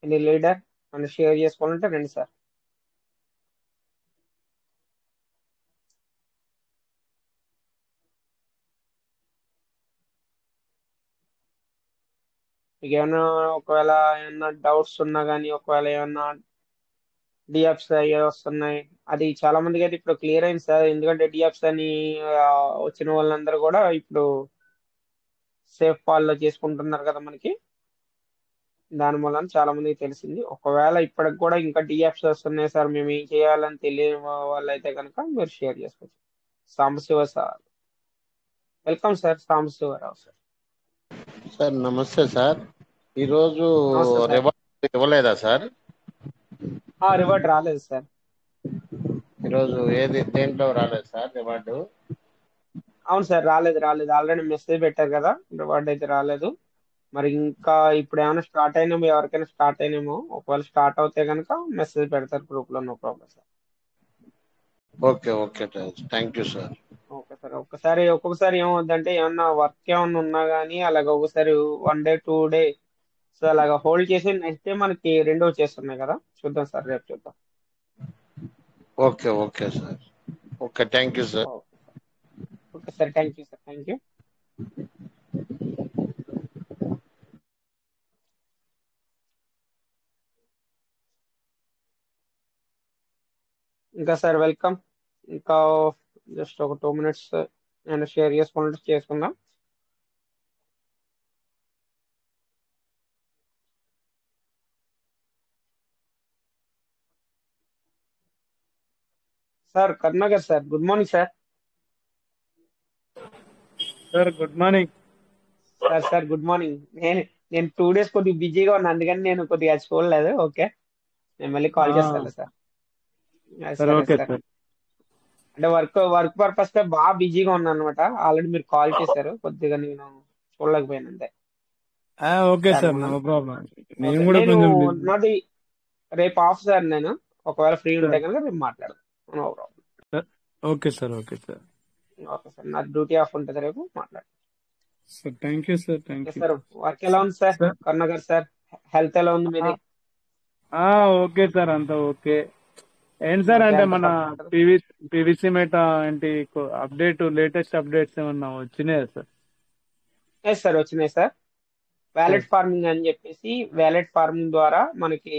ఎనీ లీడర్ అని షేర్ చేసుకోవాలంటే రండి సార్. మీకు ఏమైనా ఒకవేళ ఏమన్నా డౌట్స్ ఉన్నా కానీ, ఒకవేళ ఏమన్నా డిఎఫ్స్ అయ్యే వస్తున్నాయి, అది చాలా మందికి అయితే ఇప్పుడు క్లియర్ అయింది సార్. ఎందుకంటే డిఎఫ్స్ అని ఆ, వచ్చిన వాళ్ళందరూ కూడా ఇప్పుడు సేఫ్ పాల్లో చేసుకుంటున్నారు కదా మనకి. దాని మూలన చాలా మందికి తెలిసింది. ఒకవేళ ఇప్పటికి కూడా ఇంకా డిఎఫ్స్ వస్తున్నాయి సార్, మేము ఏం చేయాలని తెలియని వాళ్ళైతే కనుక మీరు షేర్ చేసుకోవచ్చు. Sambasiva sir, welcome sir. Sambasivarao sir. Sir నమస్తే సార్. ఈరోజు నమస్తే సార్. రివార్డ్ ఇవ్వలేదా సార్? రివార్డ్ రాలేదు సార్. ఈరోజు దేంట్లో రాలేదు సార్ రివార్డు? అవును సార్, రాలేదు. ఆల్రెడీ మెసేజ్ పెట్టారు కదా, రివార్డ్ అయితే రాలేదు. మరి ఇంకా ఇప్పుడు ఏమైనా స్టార్ట్ అయినామో, ఎవరికైనా స్టార్ట్ అయినామో, ఒకవేళ స్టార్ట్ అవుతే కనుక మెసేజ్ పెడతారు గ్రూప్ లో, no problem sir. Okay thank you sir. Okay sir. ఒక్కొక్కసారి ఏమవుద్దంటే ఏమన్నా వర్క్ ఏమన్నా ఉన్నా కానీ అలాగ ఒకసారి 1 డే 2 డే సో అలాగా హోల్డ్ చేసి నెక్స్ట్ డే మనకి రెండో వచ్చేస్తున్నాయి కదా. చూద్దాం సార్, రేపు చూద్దాం. Okay sir. Okay thank you sir. Okay sir, thank you sir, thank you. ఇంకా సార్ వెల్కమ్. ఇంకా జస్ట్ ఒక 2 minutes నేను షేర్ చేసుకుందాం. సార్ కర్ణాగర్ sir, good morning sir. Sir good morning. Sir good morning. నేను 2 days కొద్దిగా బిజీగా ఉన్నా, అందుకని నేను కొద్దిగా చూడలేదు. ఓకే, నేను మళ్ళీ కాల్ చేస్తాను సార్. Okay sir. అంటే వర్క్ పర్పస్ తో బాగా బిజీగా ఉన్నాను అనమాట. ఆల్రెడీ మీరు కాల్ చేశారు, కొద్దిగా నేను చూడలేకపోయాను అంతే. Okay sir, no problem. నేను కూడా నాది రేపు ఆఫ్ సార్. నేను ఒకవేళ ఫ్రీ ఉంటే కనుక రేపు మాట్లాడదాం, no problem. Okay sir. Okay sir, నా డ్యూటీ ఆఫ్ ఉంటుంది, రేపు మాట్లాడదాం sir. Thank you sir. Sir. Work ఎలా ఉంది సార్ కర్ణాగర్ సార్? హెల్త్ ఎలా ఉంది మీది? ఓకే సార్, అంతా ఓకే. ఏంటి సార్ అంటే మన పివిసి మెటా ఏంటి లేటెస్ట్ అప్డేట్స్ ఏమన్నా వచ్చినాయా సార్? సార్ వచ్చినాయి సార్. వ్యాలెట్ ఫార్మింగ్ అని చెప్పేసి, వ్యాలెట్ ఫార్మింగ్ ద్వారా మనకి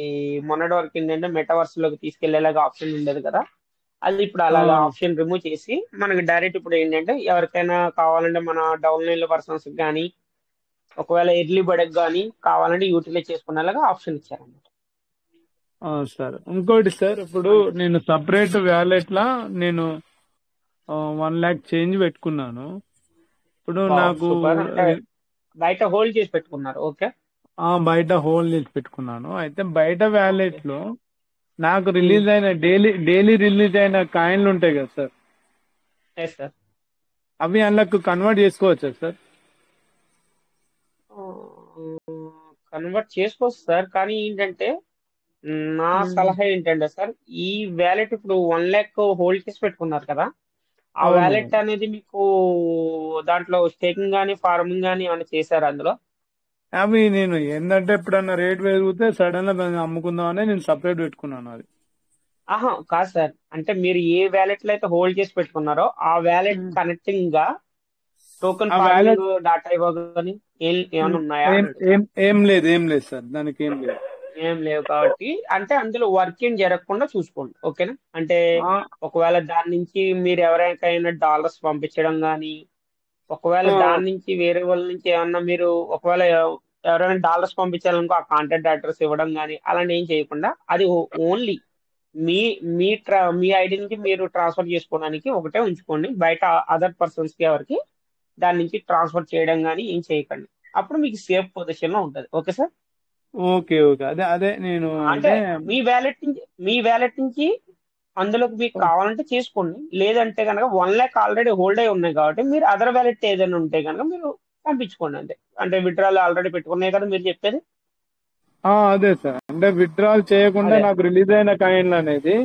మొన్నటి వరకు ఏంటంటే మెటావర్స్ లోకి తీసుకెళ్లేలాగా ఆప్షన్ ఉండేది కదా, అది ఇప్పుడు అలాగా ఆప్షన్ రిమూవ్ చేసి మనకి డైరెక్ట్ ఇప్పుడు ఏంటంటే ఎవరికైనా కావాలంటే మన డౌన్లైన్ పర్సన్స్ కానీ, ఒకవేళ ఎర్లీ బర్డ్ కానీ కావాలంటే యూటిలైజ్ చేసుకునేలాగా ఆప్షన్ ఇచ్చారన్నమాట. సార్ ఇంకోటి సార్, ఇప్పుడు నేను సపరేట్ వ్యాలెట్ లా నేను 1 lakh చేంజ్ పెట్టుకున్నాను. ఇప్పుడు నాకు బయట హోల్డ్ చేసి పెట్టుకున్నారు. ఓకే, బయట హోల్డ్ చేసి పెట్టుకున్నాను. అయితే బయట వ్యాలెట్ లో నాకు రిలీజ్ అయిన డైలీ రిలీజ్ అయిన కాయిన్లు ఉంటాయి కదా సార్, సార్ అవి అందులోకి కన్వర్ట్ చేసుకోవచ్చా సార్? కన్వర్ట్ చేసుకోవచ్చు సార్, కానీ ఏంటంటే నా సలహా ఏంటంటే సార్, ఈ వ్యాలెట్ ఇప్పుడు 1 lakh హోల్డ్ చేసి పెట్టుకున్నారు కదా, ఆ వ్యాలెట్ అనేది మీకు దాంట్లో స్టేకింగ్ గానీ ఫార్మింగ్ గానీ ఏమైనా చేశారు అందులో? అవి నేను ఏంటంటే ఎప్పుడన్నా రేట్ పెరిగితే సడన్ గా అమ్ముకుందామని నేను సపరేట్ పెట్టుకున్నాను. అది కాదు సార్, అంటే మీరు ఏ వ్యాలెట్ లో అయితే హోల్డ్ చేసి పెట్టుకున్నారో ఆ వ్యాలెట్ కనెక్టింగ్ గా టోకెన్ ఫార్మింగ్ డాటా ఇవ్వగాని ఏమైనా ఉన్నాయా? ఏం లేదు సార్, దానికి ఏం లేవు. కాబట్టి అంటే అందులో వర్కింగ్ జరగకుండా చూసుకోండి, ఓకేనా? అంటే ఒకవేళ దాని నుంచి మీరు ఎవరికైనా డాలర్స్ పంపించడం గానీ, ఒకవేళ దాని నుంచి వేరే వాళ్ళ నుంచి ఏమన్నా మీరు ఒకవేళ ఎవరైనా డాలర్స్ పంపించాలనుకో ఆ కాంటాక్ట్ అడ్రస్ ఇవ్వడం కానీ అలాంటి ఏం చేయకుండా, అది ఓన్లీ మీ మీ మీ ఐడి నుంచి మీరు ట్రాన్స్ఫర్ చేసుకోవడానికి ఒకటే ఉంచుకోండి. బయట అదర్ పర్సన్స్ కి ఎవరికి దాని నుంచి ట్రాన్స్ఫర్ చేయడం కానీ ఏం చేయకండి, అప్పుడు మీకు సేఫ్ పొజిషన్ లో ఉంటది. Okay sir. ఓకే ఓకే, అదే అదే నేను అంటే అంటే మీ వ్యాలెట్ నుంచి అందులోకి మీకు కావాలంటే చేసుకోండి. లేదంటే కనుక 1 lakh ఆల్రెడీ హోల్డ్ అయి ఉన్నాయి కాబట్టి మీరు అదర్ వ్యాలెట్ ఏదైనా ఉంటే కనుక మీరు పంపించుకోండి అంతే. అంటే విత్డ్రాల్ ఆల్రెడీ పెట్టుకున్నాయి కదా మీరు చెప్పేది. అదే సార్, అంటే విత్డ్రాల్ చేయకుండా అదే నాకు రిలీజ్ అయిన కాయిన్లు అనేది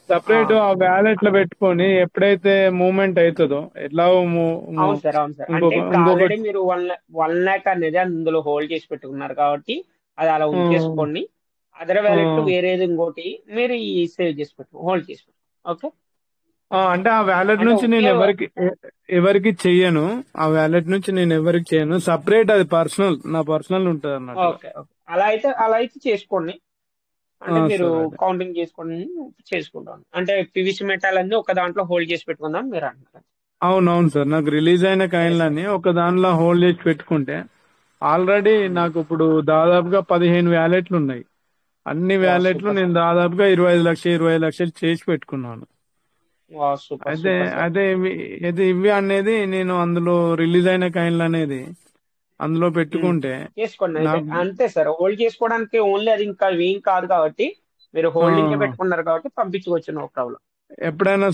సపరేట్ ఆ వ్యాలెట్ లో పెట్టుకొని ఎప్పుడైతే మూవ్మెంట్ అవుతుందో ఎట్లా అవును సార్. అవును సార్. అంటే ఇప్పుడు ఇంకొక ఆల్రెడీ మీరు 1 lakh అనేది అందులో హోల్డ్ చేసి పెట్టుకున్నారు కాబట్టి అది అలా ఉంచేసుకోండి. అదర్ వ్యాలెట్ వేరేది ఇంకోటి మీరు ఈ సేవ్ చేసి పెట్టు, హోల్డ్ చేసి పెట్టు. ఓకే. అంటే ఆ వ్యాలెట్ అంటే నుంచి నేను ఎవరికి చెయ్యను. ఆ వ్యాలెట్ నుంచి నేను ఎవరికి చేయను, సపరేట్ అది పర్సనల్, నా పర్సనల్ ఉంటది అన్నట్టు. ఓకే ఓకే, అలా అయితే చేసుకోండి. అంటే మీరు కౌంటింగ్ చేసుకుంటాం. అంటే పివిసి మెటాల్ అన్ని ఒక దాంట్లో హోల్డ్ చేసి పెట్టుకుందాం మీరు అంటారు. అవునవును సార్, నాకు రిలీజ్ అయిన కాయిన్లన్నీ ఒక దానిలో హోల్డ్ చేసి పెట్టుకుంటే ఆల్రెడీ నాకు ఇప్పుడు దాదాపుగా 15 వ్యాలెట్లు ఉన్నాయి. అన్ని వ్యాలెట్లు నేను దాదాపుగా 25 లక్షలు చేసి పెట్టుకున్నాను. అయితే అదే ఇవి అనేది నేను అందులో రిలీజ్ అయిన కాయిన్లు అనేది అందులో పెట్టుకుంటే చేసుకోండి. అంతే సార్, హోల్డ్ చేసుకోవడానికి ఓన్లీ అది ఇంకా ఏం కాదు కాబట్టి మీరు హోల్డింగ్ పెట్టుకున్నారు కాబట్టి పంపించుకోవచ్చు, నో ప్రాబ్లం. ఎప్పుడైనా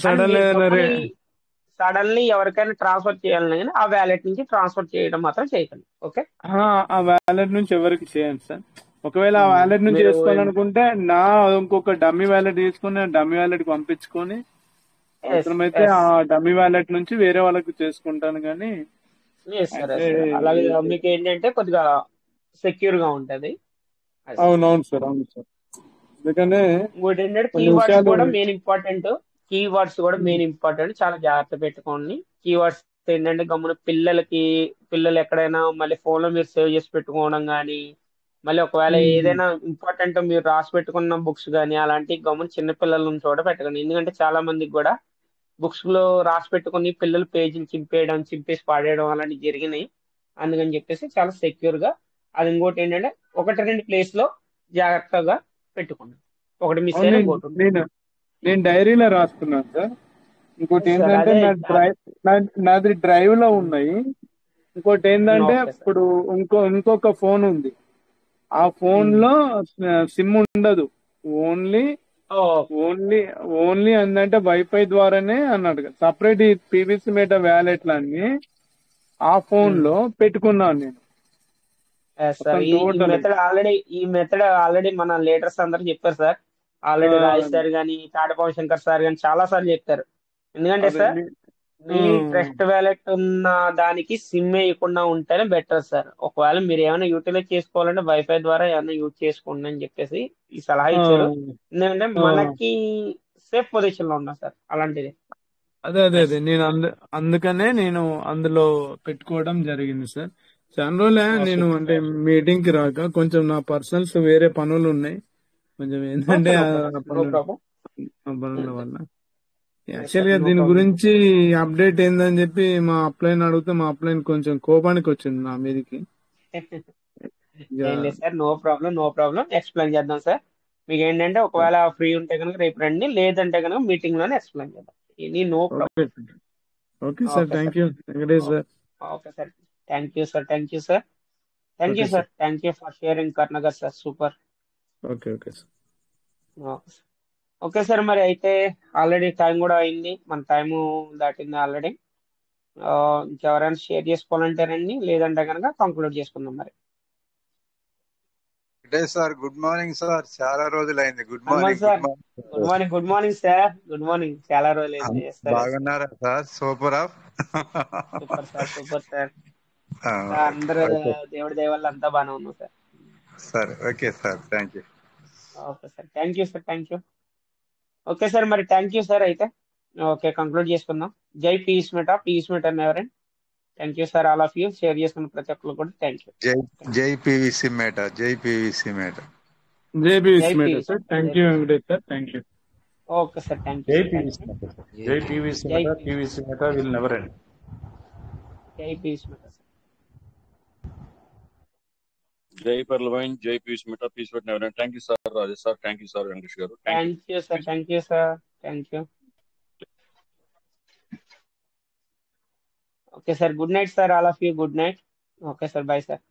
సడన్లీ ఎవరికైనా ట్రాన్స్ఫర్ చేయాలని కానీ ఆ వ్యాలెట్ నుంచి ట్రాన్స్ఫర్ చేయడం మాత్రం చేయకండి. ఓకే. ఆ వ్యాలెట్ నుంచి ఎవరికి చేయండి సార్. ఒకవేళ ఆ వ్యాలెట్ నుంచి చేసుకోవాలనుకుంటే ఇంకొక డమ్మీ వ్యాలెట్ తీసుకుని డమ్మీ వ్యాలెట్ పంపించుకొని అవసరమైతే ఆ డమ్మీ వ్యాలెట్ నుంచి వేరే వాళ్ళకి చేసుకుంటాను. కానీ అలాగే మీకు ఏంటంటే కొద్దిగా సెక్యూర్ గా ఉంటది. అవునవును సార్, అవును సార్. అందుకనే ఇంకోటి ఏంటంటే కీవర్డ్స్ కూడా మెయిన్ ఇంపార్టెంట్. చాలా జాగ్రత్త పెట్టుకోండి. కీవర్డ్స్ ఏంటంటే గమ్మున పిల్లలు ఎక్కడైనా మళ్ళీ ఫోన్ లో మీరు సేవ్ చేసి పెట్టుకోవడం కానీ, మళ్ళీ ఒకవేళ ఏదైనా ఇంపార్టెంట్ మీరు రాసి పెట్టుకున్న బుక్స్ కానీ అలాంటి గమ్మున చిన్న పిల్లల నుంచి కూడా పెట్టకండి. ఎందుకంటే చాలా మందికి కూడా బుక్స్ లో రాసి పెట్టుకుని పిల్లలు పేజీలు చింపేసి పాడేయడం అలాంటివి జరిగినాయి. అందుకని చెప్పేసి చాలా సెక్యూర్ గా అది. ఇంకోటి ఏంటంటే 1-2 ప్లేస్ లో జాగ్రత్తగా పెట్టుకోండి. ఒకటి మిస్ అయినా ఇంకోటి నేను డైరీలో రాసుకున్నాను సార్. ఇంకోటి ఏంటంటే నాది డ్రైవ్ లో ఉన్నాయి. ఇంకోటి ఏంటంటే ఇప్పుడు ఇంకొక ఫోన్ ఉంది. ఆ ఫోన్ లో సిమ్ ఉండదు. ఓన్లీ ఏంటంటే వైఫై ద్వారానే అన్నాడు. సపరేట్ ఈ పీవీసీ మెటా వ్యాలెట్లన్నీ ఆ ఫోన్ లో పెట్టుకున్నాను నేను. ఈ మెథడ్ ఆల్రెడీ మన లీడర్స్ అందరూ చెప్పారు సార్. ఆల్రెడీ రాజేష్ సార్ గానీ, తాడపవన్ శంకర్ సార్ గానీ చాలా సార్లు చెప్పారు. ఎందుకంటే సార్ మీ ట్రస్ట్ వ్యాలెట్ ఉన్న దానికి సిమ్ వేయకుండా ఉంటేనే బెటర్ సార్. ఒకవేళ మీరు ఏమైనా యూటిలైజ్ చేసుకోవాలంటే వైఫై ద్వారా ఏమైనా యూజ్ చేసుకోండి అని చెప్పేసి ఈ సలహా ఇచ్చారు. ఎందుకంటే మనకి సేఫ్ పొజిషన్ లో ఉన్నాం సార్ అలాంటిది. అదే నేను అందుకనే నేను అందులో పెట్టుకోవడం జరిగింది సార్. చాలా రోజులే నేను అంటే మీటింగ్ కి రాక, కొంచెం నా పర్సనల్స్ వేరే పనులు ఉన్నాయి. కొంచెం ఏంటంటే పనుల వల్ల యాక్చువల్ గా దీని గురించి అప్డేట్ ఏందని చెప్పి మా అప్లైన్ అడిగితే మా అప్లైన్ కొంచెం కోపానికి వచ్చింది నా మీదకి. సార్ నో ప్రాబ్లం ఎక్స్ప్లెయిన్ చేద్దాం సార్. మీకు ఏంటంటే ఒకవేళ ఫ్రీ ఉంటే కనుక రేపు రండి, లేదంటే కనుక మీటింగ్ లోనే ఎక్స్ప్లెయిన్ చేద్దాం. No problem. Okay sir, thank you Venkatesh sir. Okay sir, thank you sir for sharing కర్ణగర్ sir. Super. Okay sir. Okay sir, మరి అయితే ఆల్రెడీ టైం కూడా అయింది, మన టైము దాటింది ఆల్రెడీ. ఇంకెవరైనా షేర్ చేసుకోవాలంటే రండి, లేదంటే కనుక కంక్లూడ్ చేసుకుందాం మరి. సార్ గుడ్ మార్నింగ్ సార్, చాలా రోజులైంది. Good morning sir. Good morning, చాలా రోజులైంది. బాగున్నారా సార్? Super sir. అందరూ దేవుడి దయ వల్ల అంతా బాగానే ఉన్నాం సార్. సరే, okay sir, thank you. Okay sir, thank you. Okay sir, మరి థ్యాంక్ యూ సార్. అయితే ఓకే, కంక్లూడ్ చేసుకుందాం. జై పీస్ మెటా ఎవరైనా. Thank you sir, all of you. షేర్ చేసుకున్న ప్రతి ఒక్కరు కూడా థ్యాంక్ యూ. జై PVC meta. Sir. Thank you Venkatesh sir. Thank you. Okay sir, thank you. జై PVC meta will never end. జై పీస్ మెటా సార్. జై పర్లవైన్, జై peace meta, peace meta never end. Thank you sir Rajesh sir. Thank you sir Venkatesh గారు. Thank you. Okay sir, good night sir, all of you. Good night. Okay sir, bye sir.